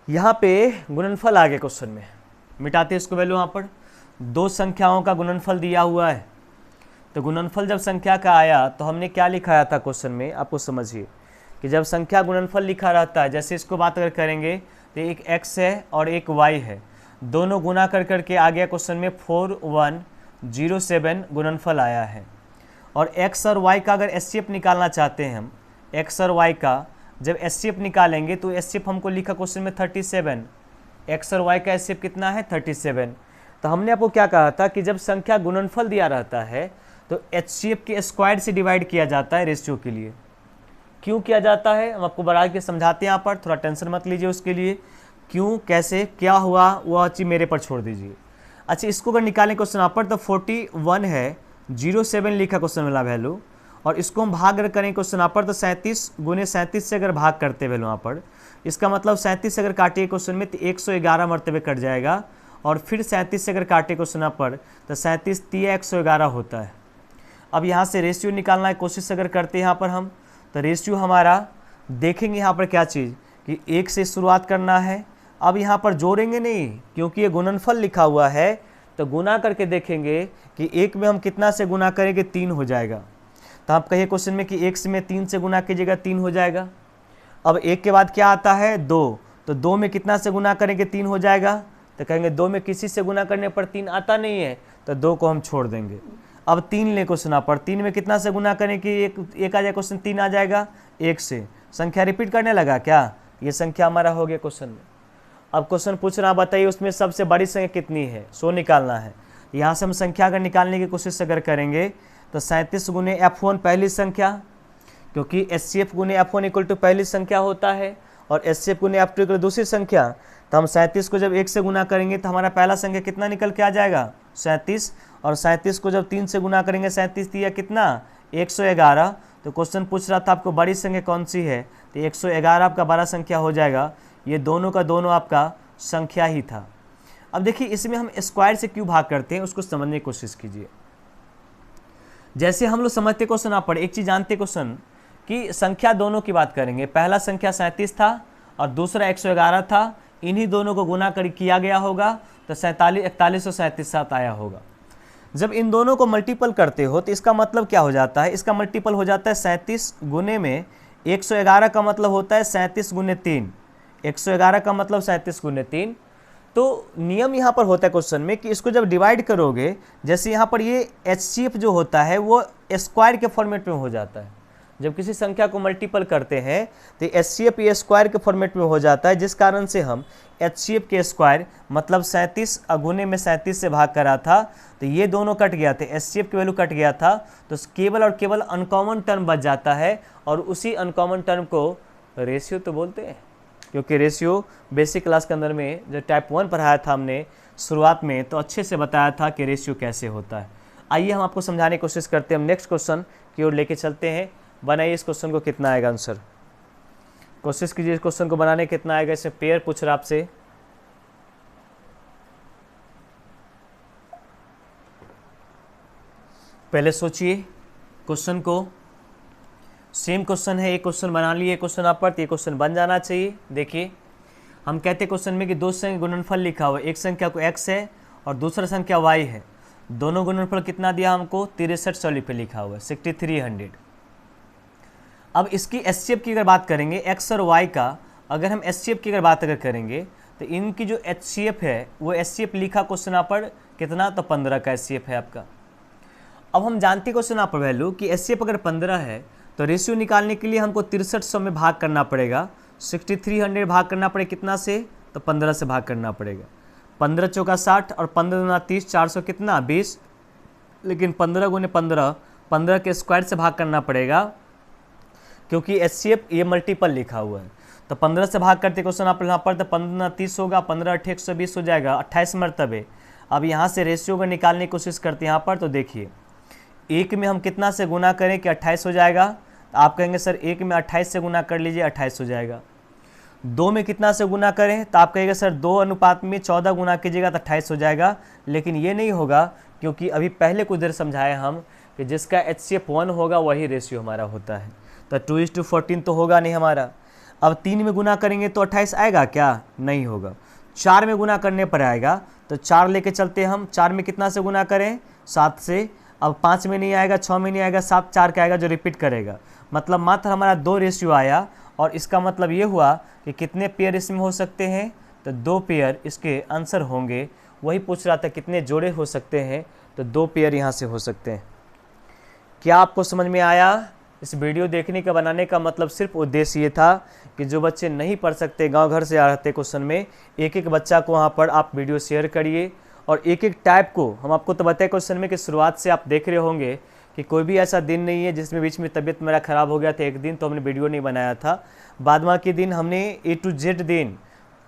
Speaker 1: यहाँ पे गुणनफल आ गया क्वेश्चन में, मिटाते हैं इसको वैल्यू। यहाँ पर 2 संख्याओं का गुणनफल दिया हुआ है, तो गुणनफल जब संख्या का आया तो हमने क्या लिखाया था क्वेश्चन में, आपको समझिए कि जब संख्या गुणनफल लिखा रहता है, जैसे इसको बात अगर करेंगे तो एक x है और एक y है, दोनों गुना कर करके आ गया क्वेश्चन में 4107 गुणनफल आया है। और x और y का अगर एचसीएफ निकालना चाहते हैं हम, x और y का जब एचसीएफ निकालेंगे तो एचसीएफ हमको लिखा क्वेश्चन में 37, x और y का एचसीएफ कितना है 37। तो हमने आपको क्या कहा था कि जब संख्या गुणनफल दिया रहता है तो HCF के स्क्वायर से डिवाइड किया जाता है रेशियो के लिए। क्यों किया जाता है हम आपको बढ़ा के समझाते हैं, यहाँ पर थोड़ा टेंशन मत लीजिए उसके लिए, क्यों कैसे क्या हुआ वो चीज़ मेरे पर छोड़ दीजिए। अच्छा, इसको अगर निकालें क्वेश्चन यहाँ पर तो 41 है, 07 लिखा क्वेश्चन वाला वैल्यू, और इसको हम भाग अगर करें क्वेश्चन यहाँ पर तो 37 गुने 37 से अगर भाग करते वैल्यू यहाँ पर, इसका मतलब 37 से अगर काटिए क्वेश्चन में तो 111 मरतबे कट जाएगा, और फिर 37 से अगर काटे क्वेश्चन यहाँ पर तो 37 तिया 111 होता है। अब यहाँ से रेशियो निकालना है, कोशिश अगर करते हैं यहाँ पर हम, तो रेशियो हमारा देखेंगे यहाँ पर क्या चीज़ कि 1 से शुरुआत करना है। अब यहाँ पर जोड़ेंगे नहीं क्योंकि ये गुणनफल लिखा हुआ है, तो गुना करके देखेंगे कि 1 में हम कितना से गुना करेंगे, 3 हो जाएगा। तो आप कहिए क्वेश्चन में कि 1 में 3 से गुना कीजिएगा, 3 हो जाएगा। अब 1 के बाद क्या आता है, 2, तो 2 में कितना से गुना करेंगे, 3 हो जाएगा। तो कहेंगे 2 में किसी से गुना करने पर 3 आता नहीं है, तो 2 को हम छोड़ देंगे। अब 3 ले क्वेश्चन यहाँ पर, 3 में कितना से गुना करें कि एक आ जाए क्वेश्चन, 3 आ जाएगा 1 से। संख्या रिपीट करने लगा क्या, ये संख्या हमारा हो गया क्वेश्चन में। अब क्वेश्चन पूछ रहा, बताइए उसमें सबसे बड़ी संख्या कितनी है, 100 निकालना है। यहाँ से हम संख्या अगर निकालने की कोशिश अगर करेंगे तो 37 गुने F1 पहली संख्या, क्योंकि HCF गुने F1 इक्वल टू पहली संख्या होता है, और HCF गुने F2 इक्वल दूसरी संख्या। तो हम 37 को जब 1 से गुना करेंगे तो हमारा पहला संख्या कितना निकल के आ जाएगा, 37, और 37 को जब 3 से गुना करेंगे, 37 तिया कितना, 111। तो क्वेश्चन पूछ रहा था आपको बड़ी संख्या कौन सी है, तो 111 आपका बड़ा संख्या हो जाएगा। ये दोनों का दोनों आपका संख्या ही था। अब देखिए इसमें हम स्क्वायर से क्यों भाग करते हैं उसको समझने की कोशिश कीजिए। जैसे हम लोग समझते क्वेश्चन आप पढ़े, एक चीज़ जानते क्वेश्चन कि संख्या दोनों की बात करेंगे, पहला संख्या 37 था और दूसरा 111 था, इन्हीं दोनों को गुना कर किया गया होगा तो 4137 आया होगा। जब इन दोनों को मल्टीपल करते हो तो इसका मतलब क्या हो जाता है, इसका मल्टीपल हो जाता है 37 गुने में 111 का मतलब होता है 37 गुने 3, 111 का मतलब 37 गुने 3। तो नियम यहाँ पर होता है क्वेश्चन में कि इसको जब डिवाइड करोगे, जैसे यहाँ पर ये HCF जो होता है वो स्क्वायर के फॉर्मेट में हो जाता है। जब किसी संख्या को मल्टीपल करते हैं तो HCF ये स्क्वायर के फॉर्मेट में हो जाता है, जिस कारण से हम HCF के स्क्वायर मतलब 37 गुने में 37 से भाग करा था, तो ये दोनों कट गया था, HCF की वैल्यू कट गया था, तो केवल और केवल अनकॉमन टर्म बच जाता है, और उसी अनकॉमन टर्म को रेशियो तो बोलते हैं। क्योंकि रेशियो बेसिक क्लास के अंदर में जो टाइप 1 पढ़ाया था हमने शुरुआत में, तो अच्छे से बताया था कि रेशियो कैसे होता है। आइए हम आपको समझाने की कोशिश करते हैं, हम नेक्स्ट क्वेश्चन की ओर लेके चलते हैं। बनाइए इस क्वेश्चन को, कितना आएगा आंसर, कोशिश कीजिए इस क्वेश्चन को बनाने कितना आएगा। इसमें पेयर पूछ रहा आपसे, पहले सोचिए क्वेश्चन को, सेम क्वेश्चन है, एक क्वेश्चन बना लिए क्वेश्चन आप पर, तो ये क्वेश्चन बन जाना चाहिए। देखिए हम कहते हैं क्वेश्चन में कि दो संख्या गुणनफल लिखा हुआ है, एक संख्या को x है और दूसरा संख्या y है, दोनों गुणनफल कितना दिया हमको, 63 पे लिखा हुआ है 6300। अब इसकी HCF की अगर बात करेंगे, x और y का अगर हम HCF की अगर बात अगर करेंगे तो इनकी जो HCF है वो HCF लिखा क्वेश्चन यहाँ पर कितना, तो 15 का HCF है आपका। अब हम जानते क्वेश्चन यहाँ पर वैल्यू कि HCF अगर 15 है तो रेशियो निकालने के लिए हमको 6300 में भाग करना पड़ेगा, 6300 भाग करना पड़ेगा कितना से, तो 15 से भाग करना पड़ेगा। 15 चौका 60 और 15 दूना 30, 400 कितना 20, लेकिन 15 गुने 15 के स्क्वायर से भाग करना पड़ेगा, क्योंकि HCF ये मल्टीपल लिखा हुआ है। तो 15 से भाग करते क्वेश्चन आप यहाँ पर, तो 15 30 होगा, 15 8 120 हो जाएगा, 28 मरतबे। अब यहाँ से रेशियो को निकालने की कोशिश करते हैं यहाँ पर, तो देखिए एक में हम कितना से गुना करें कि 28 हो जाएगा, तो आप कहेंगे सर एक में 28 से गुना कर लीजिए 28 हो जाएगा। दो में कितना से गुना करें, तो आप कहेंगे सर 2 अनुपात में 14 गुना कीजिएगा तो 28 हो जाएगा, लेकिन ये नहीं होगा, क्योंकि अभी पहले कुछ देर समझाए हम कि जिसका HCF 1 होगा वही रेशियो हमारा होता है, तो 2:14 तो होगा नहीं हमारा। अब 3 में गुना करेंगे तो 28 आएगा क्या, नहीं होगा। 4 में गुना करने पर आएगा, तो 4 लेके चलते हैं हम, 4 में कितना से गुना करें, 7 से। अब 5 में नहीं आएगा, 6 में नहीं आएगा, 7 4 का आएगा जो रिपीट करेगा, मतलब मात्र हमारा 2 रेशियो आया। और इसका मतलब ये हुआ कि कितने पेयर इसमें हो सकते हैं, तो 2 पेयर इसके आंसर होंगे। वही पूछ रहा था कितने जोड़े हो सकते हैं, तो 2 पेयर यहाँ से हो सकते हैं। क्या आपको समझ में आया? इस वीडियो देखने का बनाने का मतलब सिर्फ उद्देश्य ये था कि जो बच्चे नहीं पढ़ सकते, गांव घर से आ रहते क्वेश्चन में, एक एक बच्चा को वहाँ पर आप वीडियो शेयर करिए, और एक एक टाइप को हम आपको तो बताए क्वेश्चन में कि शुरुआत से आप देख रहे होंगे कि कोई भी ऐसा दिन नहीं है जिसमें बीच में तबीयत मेरा ख़राब हो गया था एक दिन तो हमने वीडियो नहीं बनाया था। बाद बाकी दिन हमने A to Z दिन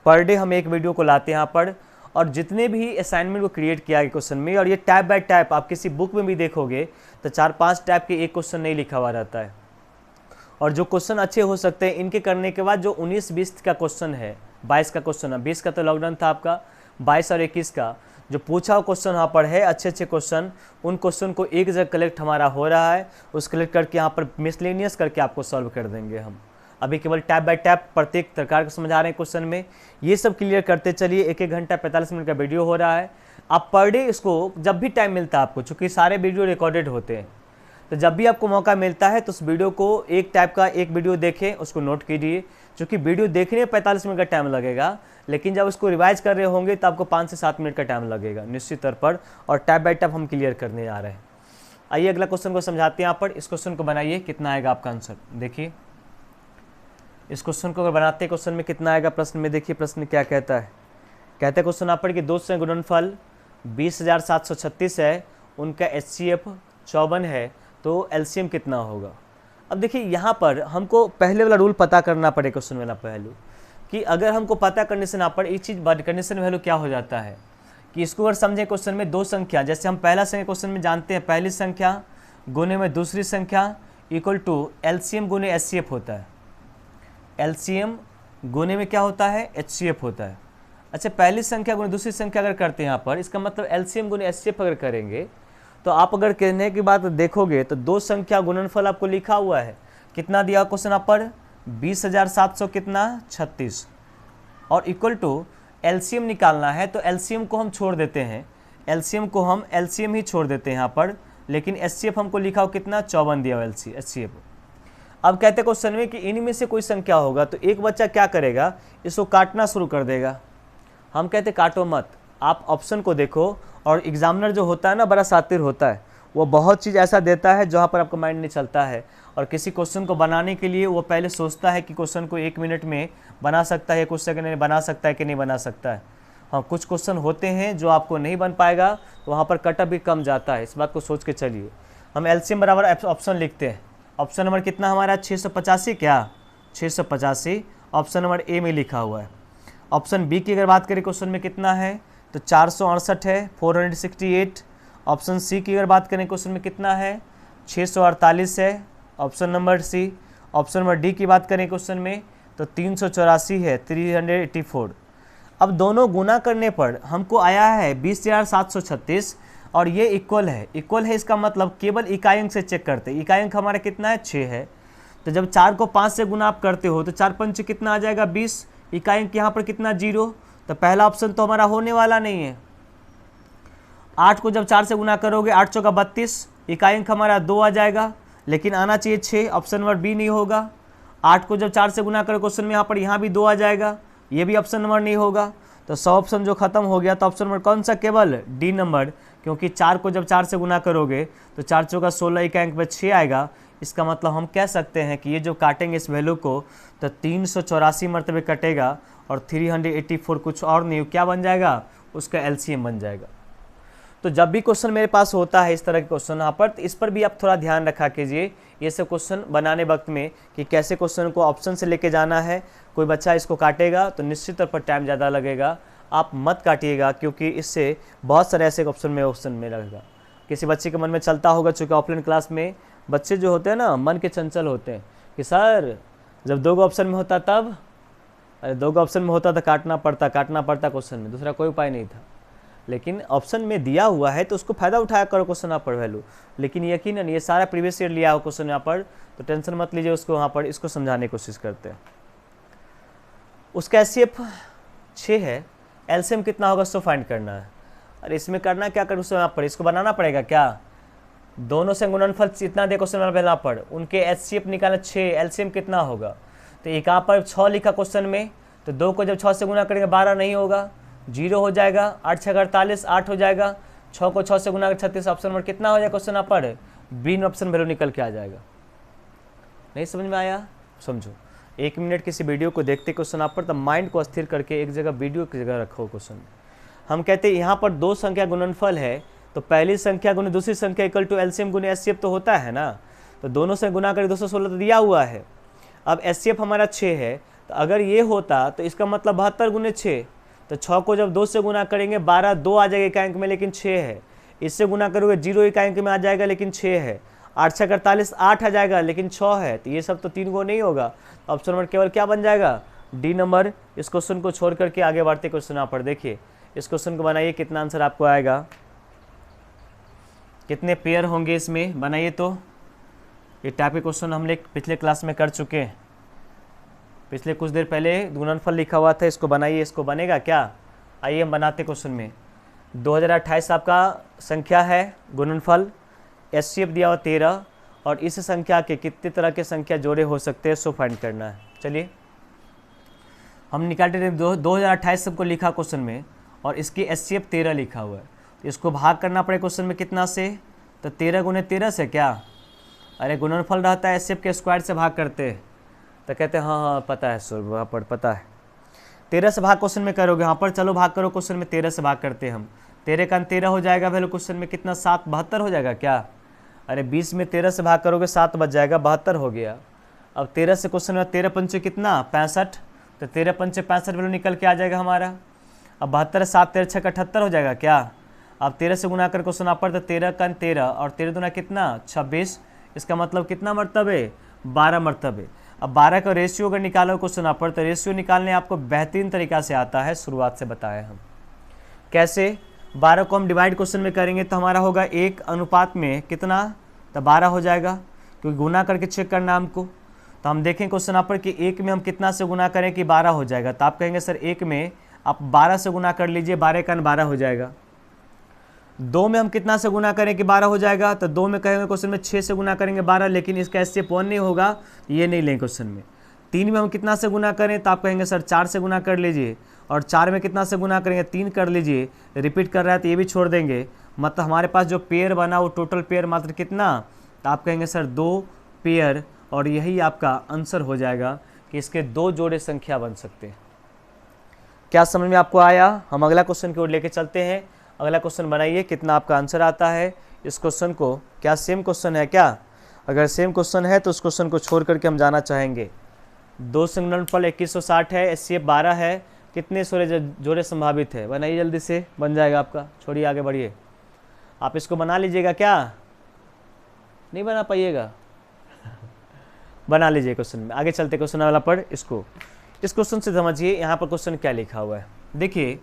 Speaker 1: पर डे हम एक वीडियो को लाते हैं यहाँ पर, और जितने भी असाइनमेंट को क्रिएट किया गया क्वेश्चन में, और ये टैप बाय टैप आप किसी बुक में भी देखोगे तो 4-5 टैप के एक क्वेश्चन नहीं लिखा हुआ रहता है। और जो क्वेश्चन अच्छे हो सकते हैं इनके करने के बाद जो 19-20 का क्वेश्चन है, 22 का क्वेश्चन है, 20 का तो लॉकडाउन था आपका, 22 और 21 का जो पूछा हुआ क्वेश्चन यहाँ पर है, अच्छे अच्छे क्वेश्चन, उन क्वेश्चन को एक जगह कलेक्ट हमारा हो रहा है, उस कलेक्ट करके यहाँ पर मिसलेनियस करके आपको सॉल्व कर देंगे हम। अभी केवल टैप बाय टैप प्रत्येक प्रकार को समझा रहे हैं क्वेश्चन में, ये सब क्लियर करते चलिए। 1-1 घंटा 45 मिनट का वीडियो हो रहा है। आप पर डे इसको जब भी टाइम मिलता है आपको, चूँकि सारे वीडियो रिकॉर्डेड होते हैं, तो जब भी आपको मौका मिलता है तो उस वीडियो को एक टाइप का एक वीडियो देखें, उसको नोट कीजिए। क्योंकि वीडियो देखने में 45 मिनट का टाइम लगेगा, लेकिन जब उसको रिवाइज कर रहे होंगे तो आपको 5 से 7 मिनट का टाइम लगेगा निश्चित तौर पर, और टैप बाय टैप हम क्लियर करने जा रहे हैं। आइए अगला क्वेश्चन को समझाते हैं यहाँ पर। इस क्वेश्चन को बनाइए, कितना आएगा आपका आंसर देखिए। इस क्वेश्चन को अगर बनाते हैं, क्वेश्चन में कितना आएगा, प्रश्न में देखिए प्रश्न क्या कहता है। कहते हैं क्वेश्चन यहाँ पर कि 2 से गुणनफल 20,736 है, उनका HCF 54 है, तो LCM कितना होगा। अब देखिए यहाँ पर हमको पहले वाला रूल पता करना पड़े, क्वेश्चन वाला पहलू, कि अगर हमको पता करने से ना पड़े, एक चीज़ कंडीशन वैल्यू क्या हो जाता है कि इसको अगर समझें क्वेश्चन में 2 संख्या, जैसे हम पहला संख्या क्वेश्चन में जानते हैं, पहली संख्या गुने में दूसरी संख्या इक्वल टू LCM गुने HCF होता है। LCM गुने में क्या होता है, HCF होता है। अच्छा, पहली संख्या गुने दूसरी संख्या अगर करते हैं यहाँ पर, इसका मतलब LCM गुने HCF अगर करेंगे तो आप अगर कहने की बात देखोगे तो 2 संख्या गुणनफल आपको लिखा हुआ है, कितना दिया क्वेश्चन यहाँ पर 20,700 कितना 36, और इक्वल टू LCM निकालना है तो LCM को हम छोड़ देते हैं, LCM ही छोड़ देते हैं यहाँ पर, लेकिन HCF हमको लिखा हो कितना 54 दिया हुआ HCF। अब कहते हैं क्वेश्चन में कि इनमें से कोई संख्या होगा, तो एक बच्चा क्या करेगा, इसको काटना शुरू कर देगा। हम कहते काटो मत, आप ऑप्शन को देखो, और एग्जामिनर जो होता है ना बड़ा शातिर होता है, वो बहुत चीज़ ऐसा देता है जहाँ पर आपका माइंड नहीं चलता है, और किसी क्वेश्चन को बनाने के लिए वो पहले सोचता है कि क्वेश्चन को 1 मिनट में बना सकता है, कुछ सेकंड में बना सकता है कि नहीं बना सकता है। हाँ, कुछ क्वेश्चन होते हैं जो आपको नहीं बन पाएगा, तो वहाँ पर कटअप भी कम जाता है, इस बात को सोच के चलिए। हम LCM बराबर ऑप्शन लिखते हैं। ऑप्शन नंबर कितना हमारा 685, क्या 685 ऑप्शन नंबर ए में लिखा हुआ है। ऑप्शन बी की अगर बात करें क्वेश्चन में कितना है तो 468 है, 468। ऑप्शन सी की अगर बात करें क्वेश्चन में कितना है 648 है, option number C. Option number D की बात करें क्वेश्चन में तो 384 है, 384। अब दोनों गुना करने पर हमको आया है 20,736, और ये इक्वल है, इसका मतलब केवल इकाई अंक से चेक करते हैं। इकाई अंक हमारा कितना है 6 है, तो जब 4 को 5 से गुना आप करते हो तो 4 पंच कितना आ जाएगा 20, इकाई अंक यहाँ पर कितना 0, तो पहला ऑप्शन तो हमारा होने वाला नहीं है। 8 को जब 4 से गुना करोगे 8 चौका 32, इकाई अंक हमारा 2 आ जाएगा, लेकिन आना चाहिए 6, ऑप्शन नंबर बी नहीं होगा। 8 को जब 4 से गुना करो क्वेश्चन में यहाँ भी 2 आ जाएगा, ये भी ऑप्शन नंबर नहीं होगा। तो 100 ऑप्शन जो खत्म हो गया, तो ऑप्शन नंबर कौन सा, केवल डी नंबर, क्योंकि 4 को जब 4 से गुना करोगे तो 4 चौका 16, इकाई अंक पे 6 आएगा। इसका मतलब हम कह सकते हैं कि ये जो काटेंगे इस वैल्यू को तो 384 मरतबे कटेगा, और 384 कुछ और नहीं, क्या बन जाएगा, उसका LCM बन जाएगा। तो जब भी क्वेश्चन मेरे पास होता है इस तरह के क्वेश्चन यहाँ पर, तो इस पर भी आप थोड़ा ध्यान रखा कीजिए ये सब क्वेश्चन बनाने वक्त में, कि कैसे क्वेश्चन को ऑप्शन से लेके जाना है। कोई बच्चा इसको काटेगा तो निश्चित तौर पर टाइम ज़्यादा लगेगा, आप मत काटिएगा, क्योंकि इससे बहुत सारे ऐसे ऑप्शन में लगेगा। किसी बच्चे के मन में चलता होगा, चूँकि ऑफलाइन क्लास में बच्चे जो होते हैं ना मन के चंचल होते हैं, कि सर जब 2 ऑप्शन में होता तब, अरे 2 ऑप्शन में होता तो काटना पड़ता क्वेश्चन में, दूसरा कोई उपाय नहीं था। लेकिन ऑप्शन में दिया हुआ है तो उसको फ़ायदा उठाया करो क्वेश्चन यहाँ पर वैल्यू। लेकिन यकीनन ये सारा प्रीवियस ईयर लिया हो क्वेश्चन यहाँ पर, तो टेंशन मत लीजिए उसको, यहाँ पर इसको समझाने की कोशिश करते हैं। उसका HCF 6 है, LCM कितना होगा उसको फाइंड करना है। अरे इसमें करना क्या कर, उसको यहाँ पर इसको बनाना पड़ेगा क्या, दोनों से गुणनफल इतना दे क्वेश्चन में पहला पर, उनके HCF निकालना 6, LCM कितना होगा। तो एक यहाँ पर 6 लिखा क्वेश्चन में, तो 2 को जब 6 से गुना करेंगे 12 नहीं होगा, 0 हो जाएगा, 8 6 48, 8 हो जाएगा, 6 को 6 से गुना कर 36, ऑप्शन नंबर कितना हो जाएगा क्वेश्चन यहाँ पर, बीन ऑप्शन वैल्यू निकल के आ जाएगा। नहीं समझ में आया, समझो 1 मिनट किसी वीडियो को देखते क्वेश्चन यहाँ पर, तब माइंड को अस्थिर करके एक जगह वीडियो की जगह रखो क्वेश्चन। हम कहते हैं यहाँ पर 2 संख्या गुणनफल है, तो पहली संख्या गुने दूसरी संख्या इक्वल टू एलसीएम गुने एचसीएफ तो होता है ना, तो दोनों से गुना करके 216 तो दिया हुआ है। अब एचसीएफ हमारा 6 है, तो अगर ये होता तो इसका मतलब 72 गुने 6, तो 6 को जब 2 से गुना करेंगे 12, 2 आ जाएगा इकाई अंक में लेकिन 6 है। इससे गुना करोगे 0 इकाई अंक में आ जाएगा लेकिन 6 है। 8 6 48, 8 आ जाएगा लेकिन 6 है, तो ये सब तो 3 को नहीं होगा। ऑप्शन नंबर केवल क्या बन जाएगा, डी नंबर। इस क्वेश्चन को छोड़ करके आगे बढ़ते क्वेश्चन यहाँ पर देखिए, इस क्वेश्चन को बनाइए, कितना आंसर आपको आएगा, कितने पेयर होंगे इसमें, बनाइए। तो ये टाइप के क्वेश्चन हम लोग पिछले क्लास में कर चुके हैं, पिछले कुछ देर पहले गुणनफल लिखा हुआ था, इसको बनाइए। इसको बनेगा क्या, आइए हम बनाते क्वेश्चन में। 2028 आपका संख्या है गुणनफल, एचसीएफ दिया हुआ 13, और इस संख्या के कितने तरह के संख्या जोड़े हो सकते हैं सो फाइंड करना है। चलिए हम निकालते थे 2028 सबको लिखा क्वेश्चन में, और इसकी एचसीएफ 13 लिखा हुआ है, तो इसको भाग करना पड़े क्वेश्चन में कितना से, तो 13 गुने 13 से क्या, अरे गुणनफल रहता है एचसीएफ के स्क्वायर से भाग करते हैं, तो कहते हैं हाँ पता है सर, वहाँ पर पता है। 13 से भाग क्वेश्चन में करोगे, यहाँ पर चलो भाग करो, क्वेश्चन में 13 से भाग करते हैं हम, 13 का 13 हो जाएगा, वैल्यू क्वेश्चन में कितना 7 72 हो जाएगा क्या, अरे 20 में 13 से भाग करोगे 7 बच जाएगा, 72 हो गया। अब 13 से क्वेश्चन में 13 पंचे कितना 65, तो 13 पंचे 65 वैल्यू निकल के आ जाएगा हमारा। अब 72 7 13 6 78 हो जाएगा क्या। अब 13 से गुना कर क्वेश्चन आप पर, तो 13 का 13 और 13 दूना कितना 26, इसका मतलब कितना मरतबे 12 मरतबे। अब 12 का रेशियो अगर निकालो क्वेश्चन आप पर, तो रेशियो निकालने आपको बेहतरीन तरीका से आता है, शुरुआत से बताया हम कैसे। 12 को हम डिवाइड क्वेश्चन में करेंगे तो हमारा होगा 1 अनुपात में कितना, तो 12 हो जाएगा, क्योंकि गुना करके चेक करना हमको। तो हम देखें क्वेश्चन आप पर कि 1 में हम कितना से गुना करें कि 12 हो जाएगा, तो आप कहेंगे सर 1 में आप 12 से गुना कर लीजिए, 12 का 12 हो जाएगा। 2 में हम कितना से गुना करें कि 12 हो जाएगा, तो 2 में कहेंगे क्वेश्चन में 6 से गुना करेंगे 12, लेकिन इसका एचसीएफ 1 नहीं होगा, ये नहीं लें क्वेश्चन में। 3 में हम कितना से गुना करें, तो आप कहेंगे सर 4 से गुना कर लीजिए, और 4 में कितना से गुना करेंगे 3 कर लीजिए, रिपीट कर रहा है तो ये भी छोड़ देंगे, मतलब हमारे पास जो पेयर बना वो टोटल पेयर मात्र कितना, तो आप कहेंगे सर 2 पेयर, और यही आपका आंसर हो जाएगा कि इसके 2 जोड़े संख्या बन सकते हैं। क्या समझ में आपको आया। हम अगला क्वेश्चन की ओर लेके चलते हैं। अगला क्वेश्चन बनाइए, कितना आपका आंसर आता है इस क्वेश्चन को। क्या सेम क्वेश्चन है क्या, अगर सेम क्वेश्चन है तो उस क्वेश्चन को छोड़ करके हम जाना चाहेंगे। 2 से गुणनफल 2160 है, एचसीएफ 12 है, कितने जोड़े संभावित है, बनाइए जल्दी से, बन जाएगा आपका। छोड़िए आगे बढ़िए, आप इसको बना लीजिएगा, क्या नहीं बना पाइएगा बना लीजिए क्वेश्चन में। आगे चलते क्वेश्चन वाला पर, इसको इस क्वेश्चन से समझिए यहाँ पर क्वेश्चन क्या लिखा हुआ है। देखिए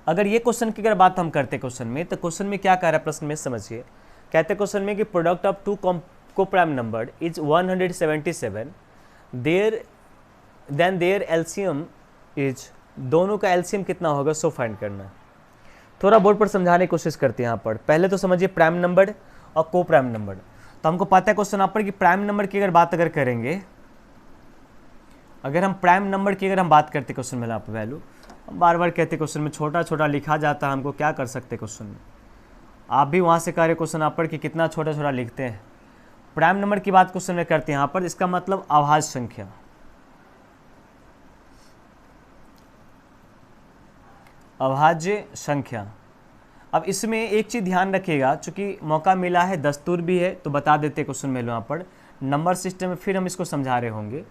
Speaker 1: अगर ये क्वेश्चन की अगर बात हम करते क्वेश्चन में, तो क्वेश्चन में क्या कह रहा है प्रश्न में समझिए। कहते क्वेश्चन में कि product of 2 coprime number is 177, then there LCM is, दोनों का एलसीएम कितना होगा सो फाइंड करना है। थोड़ा बोर्ड पर समझाने की कोशिश करते हैं यहाँ पर। पहले तो समझिए प्राइम नंबर और को प्राइम नंबर। तो हमको पता है क्वेश्चन यहाँ पर कि प्राइम नंबर की अगर बात अगर करेंगे, अगर हम प्राइम नंबर की अगर हम बात करते क्वेश्चन में यहाँ पर वैल्यू, हम बार बार कहते क्वेश्चन में छोटा छोटा लिखा जाता है, हमको क्या कर सकते क्वेश्चन में, आप भी वहाँ से कह रहे क्वेश्चन यहाँ पर कि कितना छोटा छोटा लिखते हैं। प्राइम नंबर की बात क्वेश्चन में करते हैं यहाँ पर, इसका मतलब अभाज्य संख्या, अभाज्य संख्या। अब इसमें एक चीज़ ध्यान रखिएगा, चूंकि मौका मिला है, दस्तूर भी है, तो बता देते क्वेश्चन में यहाँ पर नंबर सिस्टम में, फिर हम इसको समझा रहे होंगे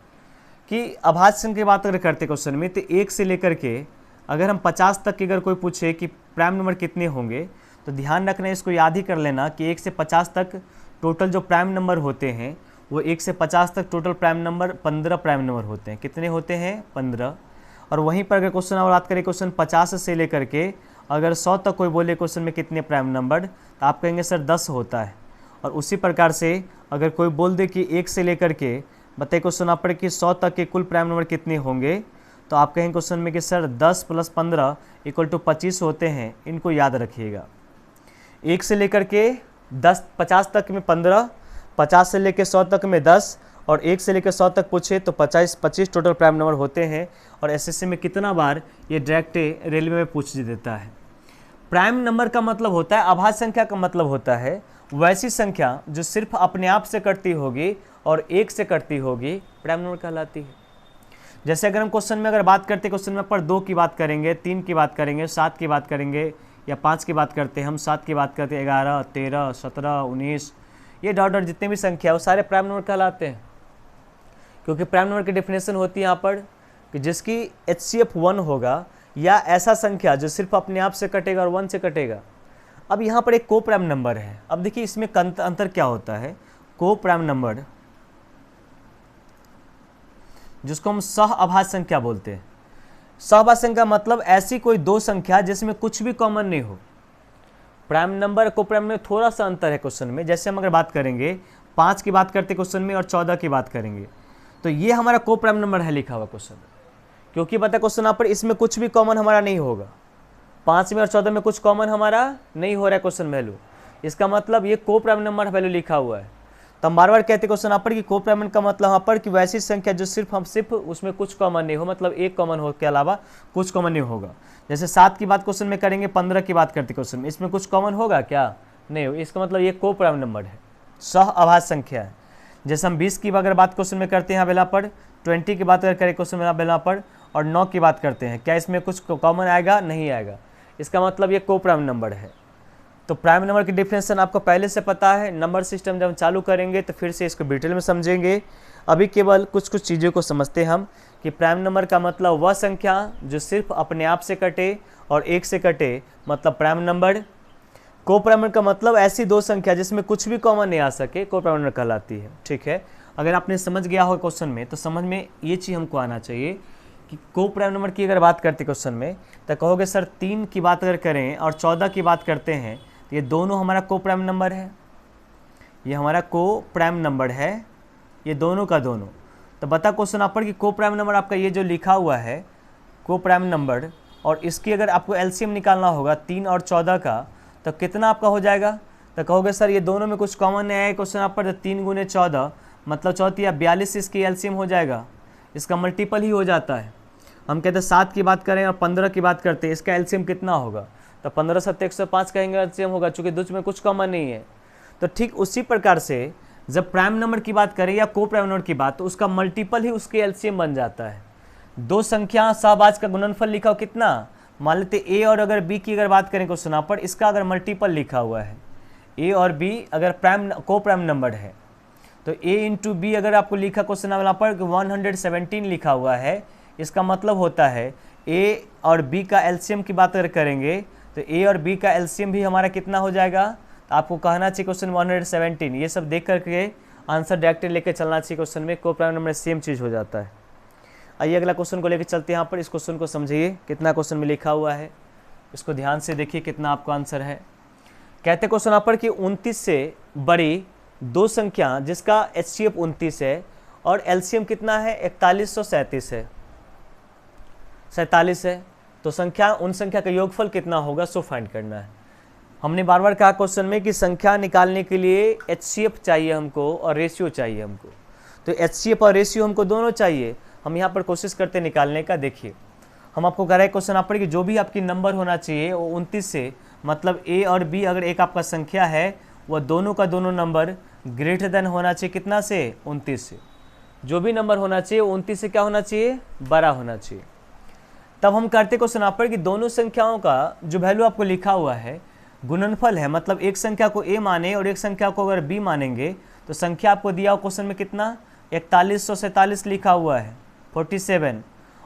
Speaker 1: कि अभाज्य संख्या की बात अगर करते क्वेश्चन में, तो 1 से लेकर के अगर हम 50 तक की अगर कोई पूछे कि प्राइम नंबर कितने होंगे, तो ध्यान रखना, इसको याद ही कर लेना कि 1 से 50 तक टोटल जो प्राइम नंबर होते हैं, वो 1 से 50 तक total prime number 15 prime number होते हैं। कितने होते हैं 15। और वहीं पर अगर क्वेश्चन और बात करें, क्वेश्चन 50 से लेकर के अगर 100 तक कोई बोले क्वेश्चन में कितने प्राइम नंबर, तो आप कहेंगे सर 10 होता है। और उसी प्रकार से अगर कोई बोल दे कि 1 से लेकर के बताइए क्वेश्चन आप पर कि 100 तक के कुल प्राइम नंबर कितने होंगे, तो आप कहेंगे क्वेश्चन में कि सर 10 + 15 = 25 होते हैं। इनको याद रखिएगा। 1 से लेकर के 50 तक में 15, 50 से लेकर 100 तक में 10, और 1 से लेकर 100 तक पूछे तो 25 टोटल प्राइम नंबर होते हैं। और एसएससी में कितना बार ये डायरेक्ट रेलवे में पूछ देता है। प्राइम नंबर का मतलब होता है, अभाज्य संख्या का मतलब होता है वैसी संख्या जो सिर्फ अपने आप से कटती होगी और 1 से कटती होगी, प्राइम नंबर कहलाती है। जैसे अगर हम क्वेश्चन में अगर बात करते, क्वेश्चन में पर 2 की बात करेंगे, 3 की बात करेंगे, 7 की बात करेंगे, या 5 की बात करते हैं हम, 7 की बात करते हैं, 11, 13, 17, 19, ये डॉट डॉट जितने भी संख्या है वो सारे प्राइम नंबर कहलाते हैं। क्योंकि प्राइम नंबर की डेफिनेशन होती है यहाँ पर कि जिसकी HCF 1 होगा या ऐसा संख्या जो सिर्फ अपने आप से कटेगा और 1 से कटेगा। अब यहाँ पर एक को प्राइम नंबर है। अब देखिए इसमें अंतर क्या होता है। को प्राइम नंबर जिसको हम सह अभाज्य संख्या बोलते हैं। सह अभाज्य संख्या मतलब ऐसी कोई दो संख्या जिसमें कुछ भी कॉमन नहीं हो। प्राइम नंबर को प्राइम में थोड़ा सा अंतर है क्वेश्चन में। जैसे हम अगर बात करेंगे 5 की बात करते क्वेश्चन में और 14 की बात करेंगे तो ये हमारा को प्राइम नंबर है लिखा हुआ क्वेश्चन, क्योंकि पता क्वेश्चन यहाँ पर इसमें कुछ भी कॉमन हमारा नहीं होगा। 5 में और 14 में कुछ कॉमन हमारा नहीं हो रहा है क्वेश्चन वैल्यू, इसका मतलब ये को प्राइम नंबर वैल्यू लिखा हुआ है। तो हम बार बार कहते क्वेश्चन यहाँ पर कि को प्राइम का मतलब यहाँ पर कि वैसी संख्या जो सिर्फ उसमें कुछ कॉमन नहीं हो, मतलब एक कॉमन हो के अलावा कुछ कॉमन नहीं होगा। जैसे 7 की बात क्वेश्चन में करेंगे, 15 की बात करते क्वेश्चन में, इसमें कुछ कॉमन होगा क्या? नहीं हो। इसका मतलब ये को प्राइम नंबर है, सह अभाज्य संख्या है। जैसे हम 20 की अगर बात क्वेश्चन में करते हैं यहाँ बेला पर, 20 की बात अगर करें क्वेश्चन में बेला पर, और 9 की बात करते हैं, क्या इसमें कुछ कॉमन आएगा? नहीं आएगा। इसका मतलब ये को प्राइम नंबर है। तो प्राइम नंबर की डिफिनेशन आपको पहले से पता है। नंबर सिस्टम जब हम चालू करेंगे तो फिर से इसको डिटेल में समझेंगे। अभी केवल कुछ चीज़ों को समझते हैं हम कि प्राइम नंबर का मतलब वह संख्या जो सिर्फ अपने आप से कटे और 1 से कटे, मतलब प्राइम नंबर। को प्राइम नंबर का मतलब ऐसी दो संख्या जिसमें कुछ भी कॉमन नहीं आ सके, को प्राइम नंबर कहलाती है। ठीक है, अगर आपने समझ गया हो क्वेश्चन में तो समझ में ये चीज़ हमको आना चाहिए कि को प्राइम नंबर की अगर बात करते क्वेश्चन में तो कहोगे सर 3 की बात अगर करें और 14 की बात करते हैं तो ये दोनों हमारा को प्राइम नंबर है, ये हमारा को प्राइम नंबर है, ये दोनों का दोनों। तो बता क्वेश्चन आप पर कि को प्राइम नंबर आपका ये जो लिखा हुआ है को प्राइम नंबर, और इसकी अगर आपको एलसीएम निकालना होगा 3 और 14 का, तो कितना आपका हो जाएगा? तो कहोगे सर ये दोनों में कुछ कॉमन नहीं है क्वेश्चन आप पर, तो 3 गुने 14 मतलब 14 या 42 इसकी एलसीएम हो जाएगा, इसका मल्टीपल ही हो जाता है। हम कहते हैं 7 की बात करें और 15 की बात करते हैं, इसका एलसीएम कितना होगा? तो 15 7 105 का एलसीएम होगा, चूँकि दूसरे में कुछ कॉमन नहीं है। तो ठीक उसी प्रकार से जब प्राइम नंबर की बात करें या को प्राइम नंबर की बात, तो उसका मल्टीपल ही उसके एलसीएम बन जाता है। दो संख्या सहभाज्य का गुणनफल लिखा हो कितना, मान लेते ए और अगर बी की अगर बात करें क्वेश्चन पर, इसका अगर मल्टीपल लिखा हुआ है, ए और बी अगर को प्राइम नंबर है, तो ए इंटू बी अगर आपको लिखा क्वेश्चन पर 117 लिखा हुआ है, इसका मतलब होता है ए और बी का एलसीएम की बात अगर करेंगे तो ए और बी का एलसीएम भी हमारा कितना हो जाएगा? तो आपको कहना चाहिए क्वेश्चन 117। ये सब देख करके आंसर डायरेक्टली लेके चलना चाहिए क्वेश्चन में, को प्राइम नंबर सेम चीज़ हो जाता है। आइए अगला क्वेश्चन को लेकर चलते हैं। यहाँ पर इस क्वेश्चन को समझिए, कितना क्वेश्चन में लिखा हुआ है, इसको ध्यान से देखिए कितना आपका आंसर है। कहते क्वेश्चन यहाँ पर कि 29 से बड़ी दो संख्या जिसका HCF 29 है और एलसीएम कितना है? 4137 है, 47 है, तो संख्या उन संख्या का योगफल कितना होगा सो फाइंड करना है। हमने बार बार कहा क्वेश्चन में कि संख्या निकालने के लिए HCF चाहिए हमको और रेशियो चाहिए हमको, तो HCF और रेशियो हमको दोनों चाहिए। हम यहाँ पर कोशिश करते निकालने का। देखिए हम आपको कह रहे हैं क्वेश्चन यहाँ पर कि जो भी आपकी नंबर होना चाहिए वो 29 से, मतलब ए और बी अगर एक आपका संख्या है वह दोनों का दोनों नंबर ग्रेटर देन होना चाहिए कितना से? 29 से। जो भी नंबर होना चाहिए वो 29 से क्या होना चाहिए? बड़ा होना चाहिए। तब हम करते क्वेश्चन यहाँ पर कि दोनों संख्याओं का जो वैल्यू आपको लिखा हुआ है गुणनफल है, मतलब एक संख्या को ए माने और एक संख्या को अगर बी मानेंगे तो संख्या आपको दिया हुआ क्वेश्चन में कितना? 4147 लिखा हुआ है, 47।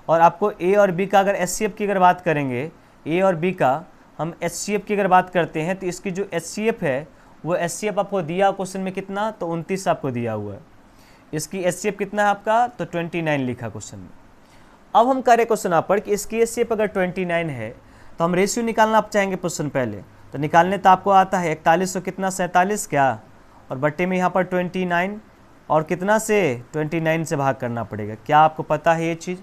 Speaker 1: और आपको ए और बी का अगर HCF की अगर बात करेंगे, ए और बी का हम HCF की अगर बात करते हैं तो इसकी जो HCF है वो HCF आपको दिया क्वेश्चन में कितना? तो 29 आपको दिया हुआ है। इसकी HCF कितना है आपका? तो 29 लिखा क्वेश्चन में। अब हम करें क्वेश्चन यहाँ पर कि इसकी HCF अगर 29 है तो हम रेशियो निकालना आप चाहेंगे क्वेश्चन पहले, तो निकालने तो आपको आता है 41 सौ कितना? 47 क्या, और बट्टे में यहाँ पर 29 और कितना से? 29 से भाग करना पड़ेगा। क्या आपको पता है ये चीज़?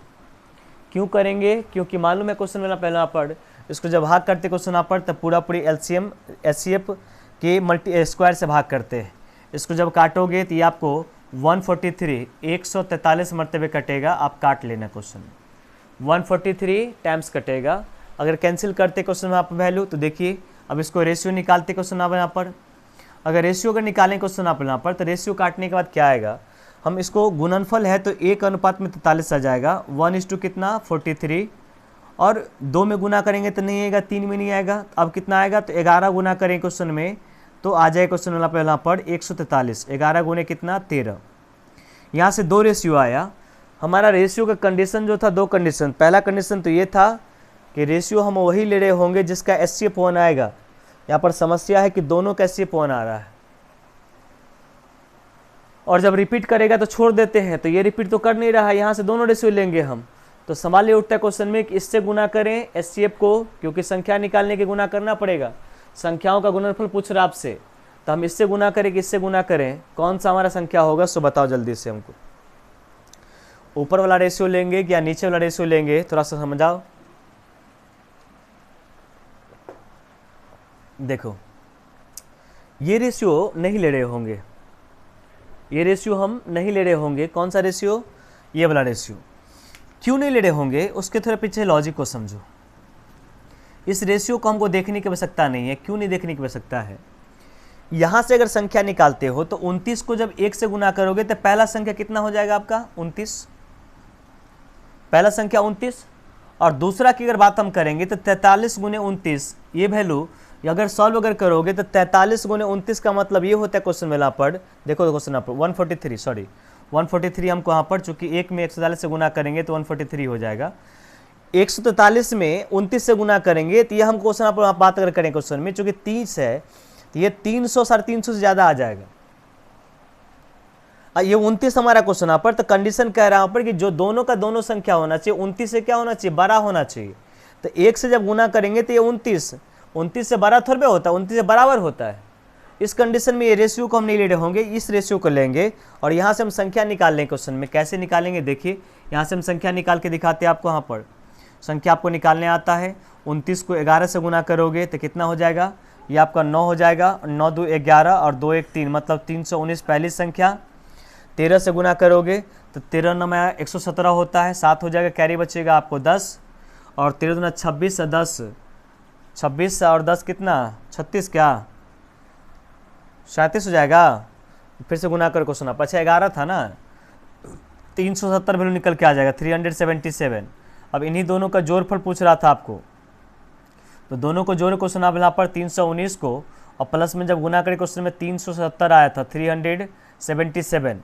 Speaker 1: क्यों करेंगे? क्योंकि मालूम है क्वेश्चन वाला पहला पर इसको जब भाग करते क्वेश्चन पर तब पूरी एलसीएम HCF के स्क्वायर से भाग करते हैं। इसको जब काटोगे तो ये आपको 143 मरतबे कटेगा, आप काट लेना क्वेश्चन में 143 टाइम्स कटेगा। अगर कैंसिल करते क्वेश्चन में आप वैल्यू तो देखिए अब इसको रेशियो निकालते क्वेश्चन आप यहाँ पर, अगर रेशियो अगर निकालें क्वेश्चन आप यहाँ पर तो रेशियो काटने के बाद क्या आएगा? हम इसको गुणनफल है तो 1 अनुपात में 43 आ जाएगा, 1 इस टू कितना? 43, और 2 में गुना करेंगे तो नहीं आएगा, 3 में नहीं आएगा। अब कितना आएगा, तो 11 गुना करें क्वेश्चन में तो आ जाए क्वेश्चन वाला पहला पर 143। 11 गुने कितना, 13। यहाँ से 2 रेशियो आया। हमारा रेशियो का कंडीशन जो था, 2 कंडीशन। पहला कंडीशन तो ये था कि रेशियो हम वही ले रहे होंगे जिसका HCF1 आएगा। यहाँ पर समस्या है कि दोनों का HCF1 आ रहा है, और जब रिपीट करेगा तो छोड़ देते हैं, तो ये रिपीट तो कर नहीं रहा है, यहाँ से दोनों रेशियो लेंगे हम। तो सवाल ये उठता है क्वेश्चन में कि इससे गुना करें HCF को, क्योंकि संख्या निकालने के गुना करना पड़ेगा, संख्याओं का गुणनफल पूछ रहा आपसे, तो हम इससे गुना करें कि इससे गुना करें, कौन सा हमारा संख्या होगा, सो बताओ जल्दी से हमको। ऊपर वाला रेशियो लेंगे या नीचे वाला रेशियो लेंगे, थोड़ा सा समझाओ। देखो ये रेशियो नहीं ले रहे होंगे, ये रेशियो हम नहीं ले रहे होंगे। कौन सा रेशियो, ये वाला रेशियो। क्यों नहीं ले रहे होंगे, उसके थोड़े पीछे लॉजिक को समझो। इस रेशियो को हमको देखने की आवश्यकता नहीं है। क्यों नहीं देखने की आवश्यकता है, यहाँ से अगर संख्या निकालते हो तो 29 को जब 1 से गुना करोगे तो पहला संख्या कितना हो जाएगा आपका, 29। पहला संख्या 29, और दूसरा की अगर बात हम करेंगे तो 43 गुने 29, ये वैल्यू अगर सॉल्व अगर करोगे तो 43 गुने 29 का मतलब ये होता है क्वेश्चन में पर, देखो क्वेश्चन पर 143, सॉरी 143 हमको यहाँ पर, चूंकि 1 में 143 से गुना करेंगे तो 143 हो जाएगा। 143 में 29 से गुना करेंगे तो ये हम क्वेश्चन पर बात अगर करें क्वेश्चन में, चूंकि 30 है तो ये 300 350 से ज़्यादा आ जाएगा। ये 29 हमारा क्वेश्चन यहाँ पर, तो कंडीशन कह रहा है यहाँ पर कि जो दोनों का दोनों संख्या होना चाहिए 29 से क्या होना चाहिए, बड़ा होना चाहिए। तो 1 से जब गुना करेंगे तो ये 29 से बड़ा थोड़ा होता है, 29 से बराबर होता है। इस कंडीशन में ये रेशियो को हम नहीं ले रहे होंगे, इस रेशियो को लेंगे और यहाँ से हम संख्या निकाल लेंगे। क्वेश्चन में कैसे निकालेंगे, देखिए यहाँ से हम संख्या निकाल के दिखाते हैं आपको। यहाँ पर संख्या आपको निकालने आता है। 29 को 11 से गुना करोगे तो कितना हो जाएगा, ये आपका 9 हो जाएगा, 9 2 11 और 2 1 3, मतलब 319 पहली संख्या। 13 से गुना करोगे तो 13 9 117 होता है, 7 हो जाएगा, कैरी बचेगा आपको 10, और 13 दूना 26 और 10, 26 और 10 कितना, 36 क्या 37 हो जाएगा। फिर से गुना करो क्वेश्चन, अच्छा 11 था ना, 370 वैल्यू निकल के आ जाएगा, 377। अब इन्हीं दोनों का जोड़फल पूछ रहा था आपको, तो दोनों को जोड़ क्वेश्चन आप यहाँ पर 319 को और प्लस में जब गुना करें क्वेश्चन में 370 आया था, 377।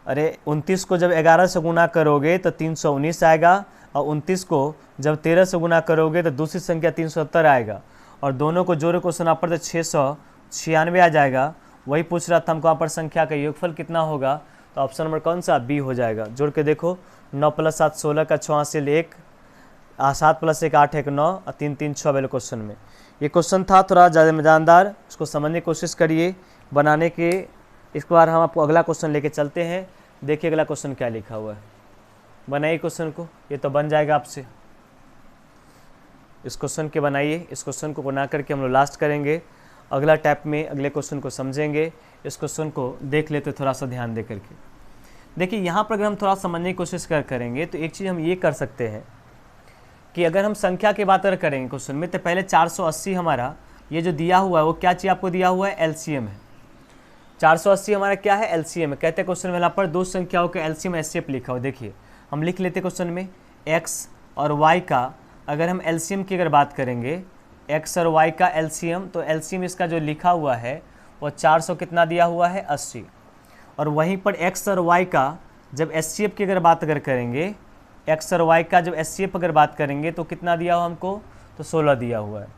Speaker 1: अरे 29 को जब 11 से गुना करोगे तो 319 आएगा, और 29 को जब 13 से गुना करोगे तो दूसरी संख्या 370 आएगा, और दोनों को जोड़े क्वेश्चन आप पर तो 696 आ जाएगा। वही पूछ रहा था हमको यहाँ पर संख्या का योगफल कितना होगा, तो ऑप्शन नंबर कौन सा, बी हो जाएगा। जोड़ के देखो, 9 + 7 16 का 86 1, 7 + 1 8 1 9 और 3 3 6 वाले क्वेश्चन में ये क्वेश्चन था। थोड़ा ज़्यादा मज़ेदार, उसको समझने की कोशिश करिए बनाने के। इस बार हम आपको अगला क्वेश्चन लेके चलते हैं। देखिए अगला क्वेश्चन क्या लिखा हुआ है, बनाइए क्वेश्चन को, ये तो बन जाएगा आपसे। इस क्वेश्चन के बनाइए, इस क्वेश्चन को बना करके हम लोग लास्ट करेंगे। अगला टैप में अगले क्वेश्चन को समझेंगे। इस क्वेश्चन को देख लेते थोड़ा सा ध्यान दे करके। देखिए यहाँ पर अगर हम थोड़ा समझने की कोशिश करेंगे तो एक चीज़ हम ये कर सकते हैं कि अगर हम संख्या की बात अगर करेंगे क्वेश्चन में, तो पहले 480 हमारा ये जो दिया हुआ है वो क्या चीज़ आपको दिया हुआ है, एलसीएम है। 480 हमारा क्या है, एलसीएम है। कहते हैं क्वेश्चन में यहाँ पर दो संख्याओं का एलसीएम एचसीएफ लिखा हो। देखिए हम लिख लेते क्वेश्चन में एक्स और वाई का अगर हम एलसीएम की अगर बात करेंगे, एक्स और वाई का एलसीएम, तो एलसीएम इसका जो लिखा हुआ है वो 400 कितना दिया हुआ है, 80। और वहीं पर एक्स और वाई का जब एचसीएफ की अगर बात अगर करेंगे, एक्स और वाई का जब एचसीएफ अगर बात करेंगे तो कितना दिया हुआ हमको, तो 16 दिया हुआ है।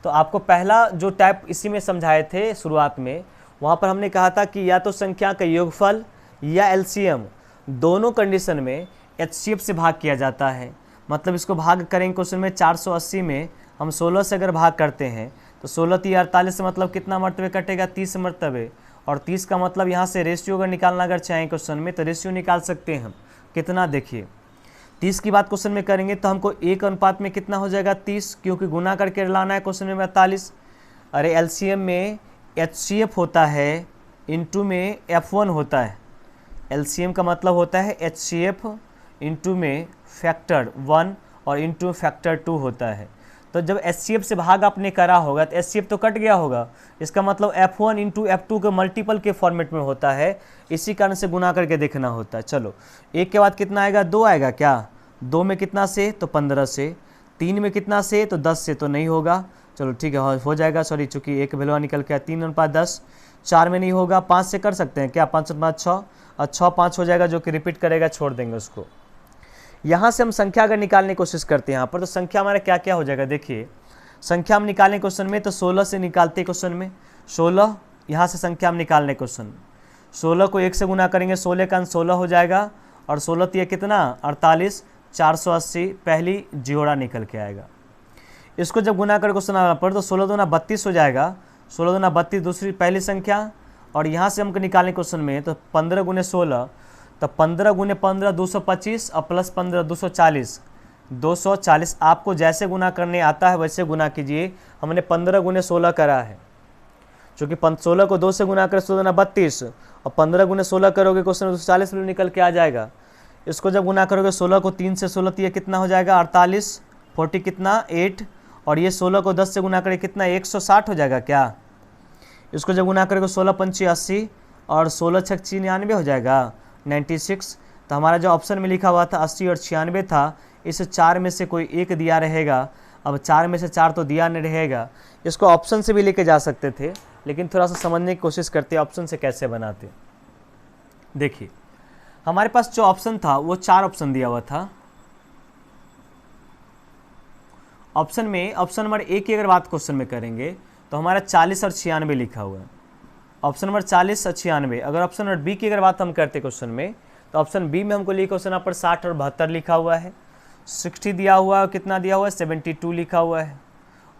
Speaker 1: तो आपको पहला जो टाइप इसी में समझाए थे शुरुआत में, वहाँ पर हमने कहा था कि या तो संख्या का योगफल या एलसीएम, दोनों कंडीशन में एचसीएफ से भाग किया जाता है। मतलब इसको भाग करेंगे क्वेश्चन में 480 में हम 16 से अगर भाग करते हैं तो 16 × 48 से मतलब कितना मरतबे कटेगा, 30 मरतबे। और 30 का मतलब यहाँ से रेशियो अगर निकालना अगर चाहें क्वेश्चन में तो रेशियो निकाल सकते हैं हम। कितना, देखिए 30 की बात क्वेश्चन में करेंगे तो हमको 1 अनुपात में कितना हो जाएगा, 30, क्योंकि गुना करके लाना है क्वेश्चन में 48। अरे एलसीएम में एचसीएफ होता है, इनटू में F1 होता है। एलसीएम का मतलब होता है एचसीएफ इनटू में फैक्टर 1 और इनटू फैक्टर 2 होता है। तो जब एचसीएफ से भाग आपने करा होगा तो एचसीएफ तो कट गया होगा, इसका मतलब F1 इंटू F2 के मल्टीपल के फॉर्मेट में होता है, इसी कारण से गुना करके देखना होता है। चलो 1 के बाद कितना आएगा, 2 आएगा क्या, 2 में कितना से, तो 15 से, 3 में कितना से, तो 10 से तो नहीं होगा, चलो ठीक है हो जाएगा, सॉरी चूँकि एक वैल्यू निकल के 3:10। 4 में नहीं होगा, 5 से कर सकते हैं क्या, 5×5 6 और 6 5 हो जाएगा, जो कि रिपीट करेगा, छोड़ देंगे उसको। यहाँ से हम संख्या अगर निकालने की कोशिश करते हैं यहाँ पर, तो संख्या हमारा क्या क्या हो जाएगा, देखिए संख्या हम निकालें क्वेश्चन में तो 16 से निकालते क्वेश्चन में, 16 यहाँ से संख्या हम निकालने क्वेश्चन में, 16 को 1 से गुना करेंगे, 16 का अंक 16 हो जाएगा, और 16 तो ये कितना 48, 480 पहली जोड़ा निकल के आएगा। इसको जब गुना कर क्वेश्चन आना पर, तो 16 दूना 32 हो जाएगा, 16 दूना 32 दूसरी पहली संख्या, और यहाँ से हमको निकालने क्वेश्चन में तो 15 गुने 16, तो 15 गुने 15 225 और प्लस 15 240, 240। आपको जैसे गुना करने आता है वैसे गुना कीजिए, हमने 15 गुने 16 करा है, चूँकि 16 को 2 से गुना कर 16 दूना 32 और 15 गुने 16 करोगे क्वेश्चन में 240 वैल्यू निकल के आ जाएगा। इसको जब गुना करोगे 16 को 3 से 16 तो ये कितना हो जाएगा 48, 40 कितना 8, और ये 16 को 10 से गुना करें कितना 160 हो जाएगा क्या। इसको जब गुना करोगे 16 पंची 80 और 16 छक 96 हो जाएगा 96। तो हमारा जो ऑप्शन में लिखा हुआ था 80 और 96 था, इस 4 में से कोई एक दिया रहेगा। अब 4 में से 4 तो दिया नहीं रहेगा, इसको ऑप्शन से भी लेके जा सकते थे, लेकिन थोड़ा सा समझने की कोशिश करते हैं ऑप्शन से कैसे बनाते। देखिए हमारे पास जो ऑप्शन था वो 4 ऑप्शन दिया हुआ था। ऑप्शन में ऑप्शन नंबर ए की अगर बात क्वेश्चन में करेंगे तो हमारा 40 और 96 लिखा हुआ है, ऑप्शन नंबर 40 और 96। अगर ऑप्शन नंबर बी की अगर बात हम करते क्वेश्चन में, तो ऑप्शन बी में हमको लिखा क्वेश्चन यहाँ पर 60 और 72 लिखा हुआ है, 60 दिया हुआ है, कितना दिया हुआ है 72 लिखा हुआ है।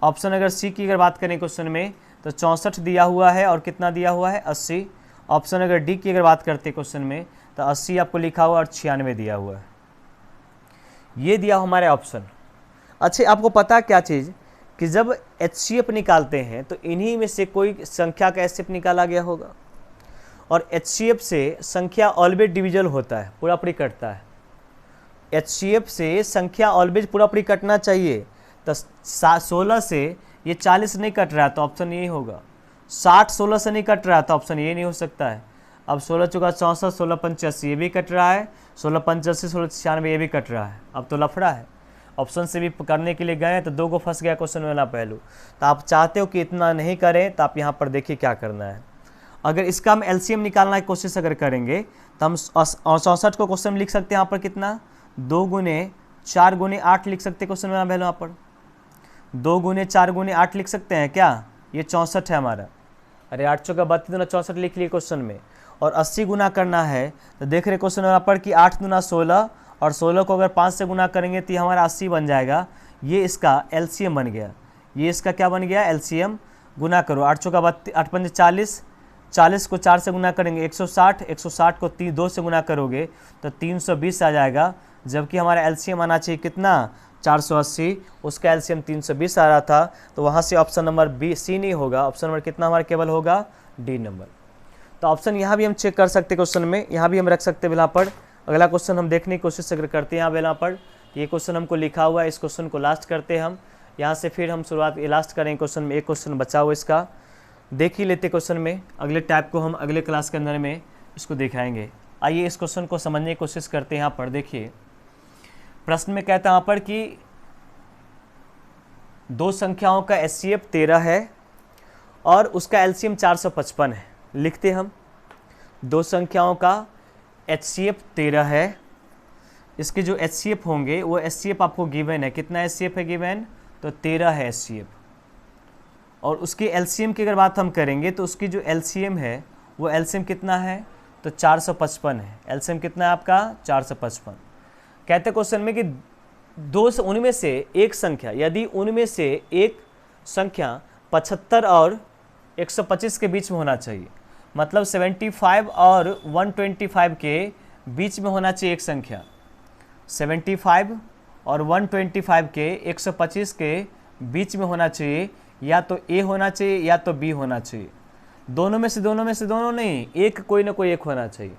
Speaker 1: ऑप्शन अगर सी की अगर बात करें क्वेश्चन में तो 64 दिया हुआ है और कितना दिया हुआ है 80। ऑप्शन अगर डी की अगर बात करते क्वेश्चन में तो 80 आपको लिखा हुआ और 96 दिया हुआ है, ये दिया हमारे ऑप्शन। अच्छा आपको पता क्या चीज़ कि जब HCF निकालते हैं तो इन्हीं में से कोई संख्या का HCF निकाला गया होगा, और HCF से संख्या ऑलवेज डिविजल होता है, पूरा पूरी कटता है। HCF से संख्या ऑलवेज पूरा पूरी कटना चाहिए, तो 16 से ये 40 नहीं कट रहा है तो ऑप्शन यही होगा, 60 16 से नहीं कट रहा है तो ऑप्शन ये नहीं हो सकता है। अब 16 चौका 64, 16 पंच 80 ये भी कट रहा है, 16 पंच 80, 16 96 ये भी कट रहा है। अब तो लफड़ा है, ऑप्शन से भी करने के लिए गए तो 2 को फंस गया क्वेश्चन वाला पहलू। तो आप चाहते हो कि इतना नहीं करें तो आप यहाँ पर देखिए क्या करना है। अगर इसका हम LCM निकालने की कोशिश अगर करेंगे तो हम 64 को क्वेश्चन लिख सकते हैं यहाँ पर कितना 2 गुने 4 गुने 8 लिख सकते हैं क्वेश्चन वाला पहलू, यहाँ पर 2 गुने 4 गुने 8 लिख सकते हैं क्या, ये 64 है हमारा। अरे 8 चौका 32 दूना 64 लिख लिए क्वेश्चन में, और 80 गुना करना है तो देख रहे क्वेश्चन यहाँ पर कि 8 दूना 16 और 16 को अगर 5 से गुना करेंगे तो ये हमारा 80 बन जाएगा। ये इसका LCM बन गया, ये इसका क्या बन गया LCM। गुना करो 8 चौका 32, 8 पंच 40, 40 को 4 से गुना करेंगे 160, 160 को 2 से गुना करोगे तो 320 आ जाएगा, जबकि हमारा LCM आना चाहिए कितना 480, उसका LCM 320 आ रहा था। तो वहाँ से ऑप्शन नंबर बी सी नहीं होगा, ऑप्शन नंबर कितना हमारा केवल होगा डी नंबर। तो ऑप्शन यहाँ भी हम चेक कर सकते क्वेश्चन में, यहाँ भी हम रख सकते हैं। पर अगला क्वेश्चन हम देखने की कोशिश अगर करते हैं यहाँ बेला पर, ये क्वेश्चन हमको लिखा हुआ है, इस क्वेश्चन को लास्ट करते हैं हम यहाँ से, फिर हम शुरुआत लास्ट करेंगे क्वेश्चन में। एक क्वेश्चन बचा हुआ इसका देख ही लेते क्वेश्चन में, अगले टाइप को हम अगले क्लास के अंदर में इसको दिखाएंगे। आइए इस क्वेश्चन को समझने की कोशिश करते हैं। यहाँ पर देखिए प्रश्न में कहता है यहाँ पर कि 2 संख्याओं का HCF 13 है और उसका LCM 455 है। लिखते हम 2 संख्याओं का HCF 13 है, इसके जो HCF होंगे वो HCF आपको गिवन है, कितना HCF है गिवन, तो 13 है HCF। और उसकी LCM की अगर बात हम करेंगे तो उसकी जो LCM है वो LCM कितना है, तो 455 है। LCM कितना है आपका 455। कहते क्वेश्चन में कि उनमें से एक संख्या, यदि उनमें से एक संख्या 75 और 125 के बीच में होना चाहिए, मतलब 75 और 125 के बीच में होना चाहिए एक संख्या, 75 और 125 के 125 के बीच में होना चाहिए, या तो A होना चाहिए या तो B होना चाहिए, दोनों में से दोनों नहीं, एक कोई ना कोई एक होना चाहिए।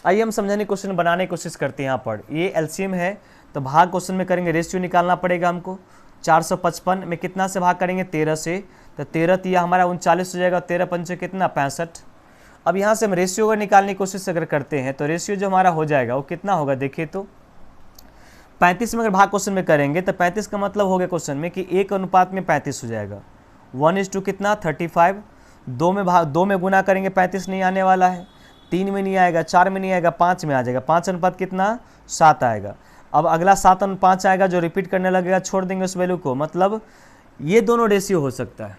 Speaker 1: आइए हम समझाने क्वेश्चन बनाने की कोशिश करते हैं। यहाँ पर ये LCM है तो भाग क्वेश्चन में करेंगे, रेशियो निकालना पड़ेगा हमको। 455 में कितना से भाग करेंगे 13 से, तो 13 तो यह हमारा 39 हो जाएगा, 13 पंचे कितना 65। अब यहाँ से हम रेशियो को निकालने की कोशिश अगर करते हैं तो रेशियो जो हमारा हो जाएगा वो कितना होगा, देखिए तो 35 में अगर भाग क्वेश्चन में करेंगे तो 35 का मतलब हो गया क्वेश्चन में कि 1:35 हो जाएगा। 1:2 कितना 35। 2 में गुना करेंगे 35 नहीं आने वाला है, 3 में नहीं आएगा, 4 में नहीं आएगा, 5 में आ जाएगा। 5 अनुपात कितना 7 आएगा। अब अगला 7:5 आएगा जो रिपीट करने लगेगा, छोड़ देंगे उस वैल्यू को, मतलब ये दोनों रेशियो हो सकता है।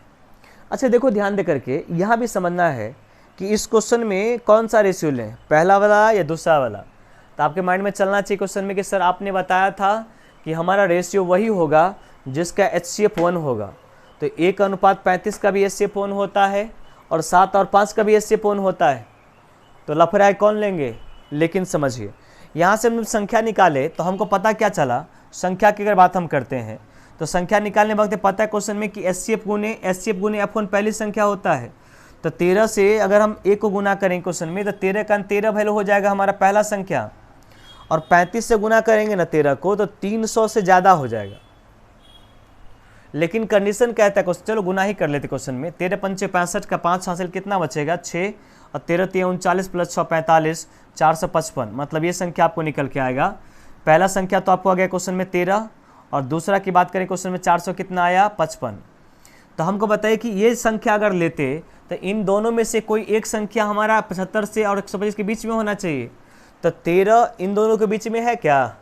Speaker 1: अच्छा देखो ध्यान दे करके यहाँ भी समझना है कि इस क्वेश्चन में कौन सा रेशियो लें, पहला वाला या दूसरा वाला। तो आपके माइंड में चलना चाहिए क्वेश्चन में कि सर आपने बताया था कि हमारा रेशियो वही होगा जिसका HCF 1 होगा। तो 1:35 का भी HCF 1 होता है और 7 और 5 का भी HCF 1 होता है। तो लफड़ा कौन लेंगे? लेकिन समझिए यहाँ से हम संख्या निकाले तो हमको पता क्या चला, संख्या की अगर बात हम करते हैं तो संख्या निकालने वक्त पता है क्वेश्चन में कि HCF गुने F1 पहली संख्या होता है। तो 13 से अगर हम 1 को गुना करेंगे क्वेश्चन में तो 13 का 13 वैल्यू हो जाएगा हमारा पहला संख्या, और 35 से गुना करेंगे ना 13 को तो 300 से ज़्यादा हो जाएगा। लेकिन कंडीशन कहता है क्वेश्चन, चलो गुना ही कर लेते क्वेश्चन में। 13 पंचे 65 का 5 हासिल कितना बचेगा 6, और 13 3 39 प्लस 6 45, 455। मतलब ये संख्या आपको निकल के आएगा। पहला संख्या तो आपको आ गया क्वेश्चन में 13, और दूसरा की बात करें क्वेश्चन में 400 कितना आया 55। तो हमको बताइए कि ये संख्या अगर लेते तो इन दोनों में से कोई एक संख्या हमारा 75 से और 125 के बीच में होना चाहिए। तो 13 इन दोनों के बीच में है क्या?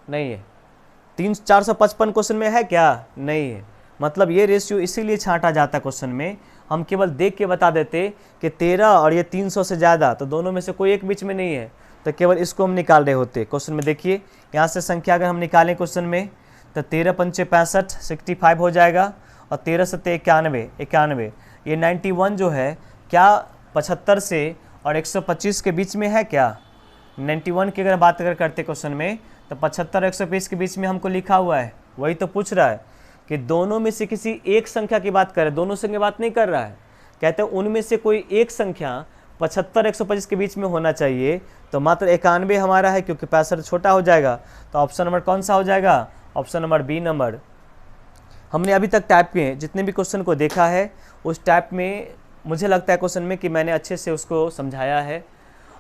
Speaker 1: नहीं है। 455 क्वेश्चन में है क्या? नहीं है। मतलब ये रेशियो इसीलिए छांटा जाता है क्वेश्चन में, हम केवल देख के बता देते कि 13 और ये 300 से ज़्यादा, तो दोनों में से कोई एक बीच में नहीं है, तो केवल इसको हम निकाल रहे होते क्वेश्चन में। देखिए यहाँ से संख्या अगर हम निकालें क्वेश्चन में तो 13 पंचे 65 65 हो जाएगा, और 13 सत्ते 91, ये 91 जो है क्या 75 से और 125 के बीच में है क्या? 91 की अगर बात अगर करते क्वेश्चन में तो 75 और 120 के बीच में हमको लिखा हुआ है। वही तो पूछ रहा है कि दोनों में से किसी एक संख्या की बात करें, दोनों संख्या बात नहीं कर रहा है, कहते हैं उनमें से कोई एक संख्या 75 125 के बीच में होना चाहिए। तो मात्र 91 हमारा है क्योंकि 65 छोटा हो जाएगा। तो ऑप्शन नंबर कौन सा हो जाएगा? Option number B number. हमने अभी तक टाइप के जितने भी क्वेश्चन को देखा है उस टाइप में मुझे लगता है क्वेश्चन में कि मैंने अच्छे से उसको समझाया है।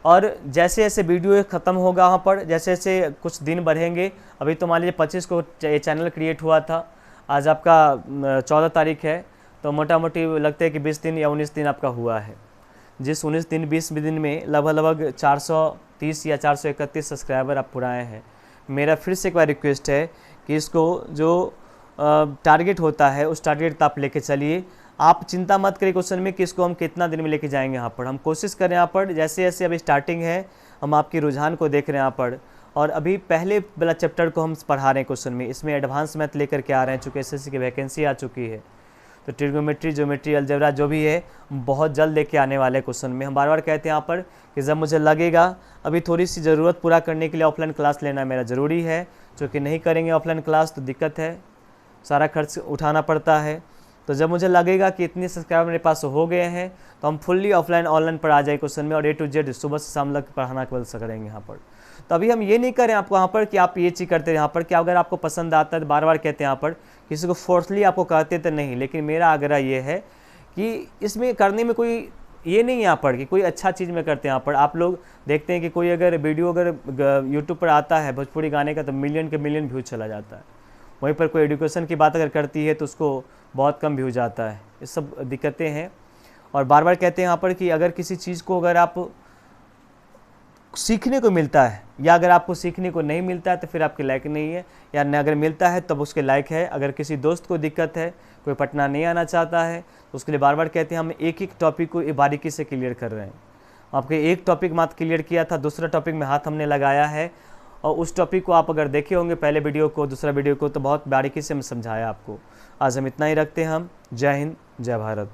Speaker 1: और जैसे जैसे वीडियो ख़त्म होगा वहाँ पर जैसे जैसे कुछ दिन बढ़ेंगे, अभी तो मान लीजिए 25 को ये चैनल क्रिएट हुआ था, आज आपका 14 तारीख है, तो मोटा मोटी लगता है कि 20 दिन या 19 दिन आपका हुआ है। जिस 19 दिन 20 दिन में लगभग 430 या 431 सब्सक्राइबर आप पुराए हैं। मेरा फिर से एक बार रिक्वेस्ट है कि इसको जो टारगेट होता है उस टारगेट तक आप लेके चलिए। आप चिंता मत करिए क्वेश्चन में कि इसको हम कितना दिन में लेके जाएंगे। यहाँ पर हम कोशिश करें, यहाँ पर जैसे जैसे अभी स्टार्टिंग है हम आपकी रुझान को देख रहे हैं यहाँ पर, और अभी पहले वाला चैप्टर को हम पढ़ा रहे हैं क्वेश्चन में। इसमें एडवांस मैथ लेकर के आ रहे हैं, चूँकि SSC की वैकेंसी आ चुकी है। तो ट्रिग्नोमेट्री, ज्योमेट्री, अलजेब्रा जो भी है बहुत जल्द लेके आने वाले क्वेश्चन में। हम बार बार कहते हैं यहाँ पर कि जब मुझे लगेगा अभी थोड़ी सी ज़रूरत पूरा करने के लिए ऑफलाइन क्लास लेना मेरा ज़रूरी है, क्योंकि नहीं करेंगे ऑफलाइन क्लास तो दिक्कत है, सारा खर्च उठाना पड़ता है। तो जब मुझे लगेगा कि इतने सब्सक्राइबर मेरे पास हो गए हैं तो हम फुल्ली ऑफलाइन ऑनलाइन पर आ जाए क्वेश्चन में, और A to Z सुबह से शाम तक पढ़ाना केवल करेंगे यहाँ पर। तो अभी हम ये नहीं करें आपको यहाँ पर कि आप ये चीज़ करते हैं यहाँ पर कि अगर आपको पसंद आता है तो बार बार कहते हैं यहाँ पर, किसी को फोर्सली आपको कहते तो नहीं, लेकिन मेरा आग्रह ये है कि इसमें करने में कोई ये नहीं है यहाँ पर कि कोई अच्छा चीज़ में करते हैं। यहाँ पर आप लोग देखते हैं कि कोई अगर वीडियो अगर यूट्यूब पर आता है भोजपुरी गाने का तो मिलियन के मिलियन व्यूज चला जाता है, वहीं पर कोई एजुकेशन की बात अगर करती है तो उसको बहुत कम व्यूज आता है। ये सब दिक्कतें हैं। और बार बार कहते हैं यहाँ पर कि अगर किसी चीज़ को अगर आप सीखने को मिलता है या अगर आपको सीखने को नहीं मिलता है तो फिर आपके लायक नहीं है, या न अगर मिलता है तब उसके लायक है। अगर किसी दोस्त को दिक्कत है, कोई पटना नहीं आना चाहता है, तो उसके लिए बार बार कहते हैं हम एक एक टॉपिक को बारीकी से क्लियर कर रहे हैं। आपके एक टॉपिक मात्र क्लियर किया था, दूसरा टॉपिक में हाथ हमने लगाया है, और उस टॉपिक को आप अगर देखे होंगे पहले वीडियो को, दूसरा वीडियो को, तो बहुत बारीकी से हम समझाया आपको। आज हम इतना ही रखते हैं। हम जय हिंद, जय भारत।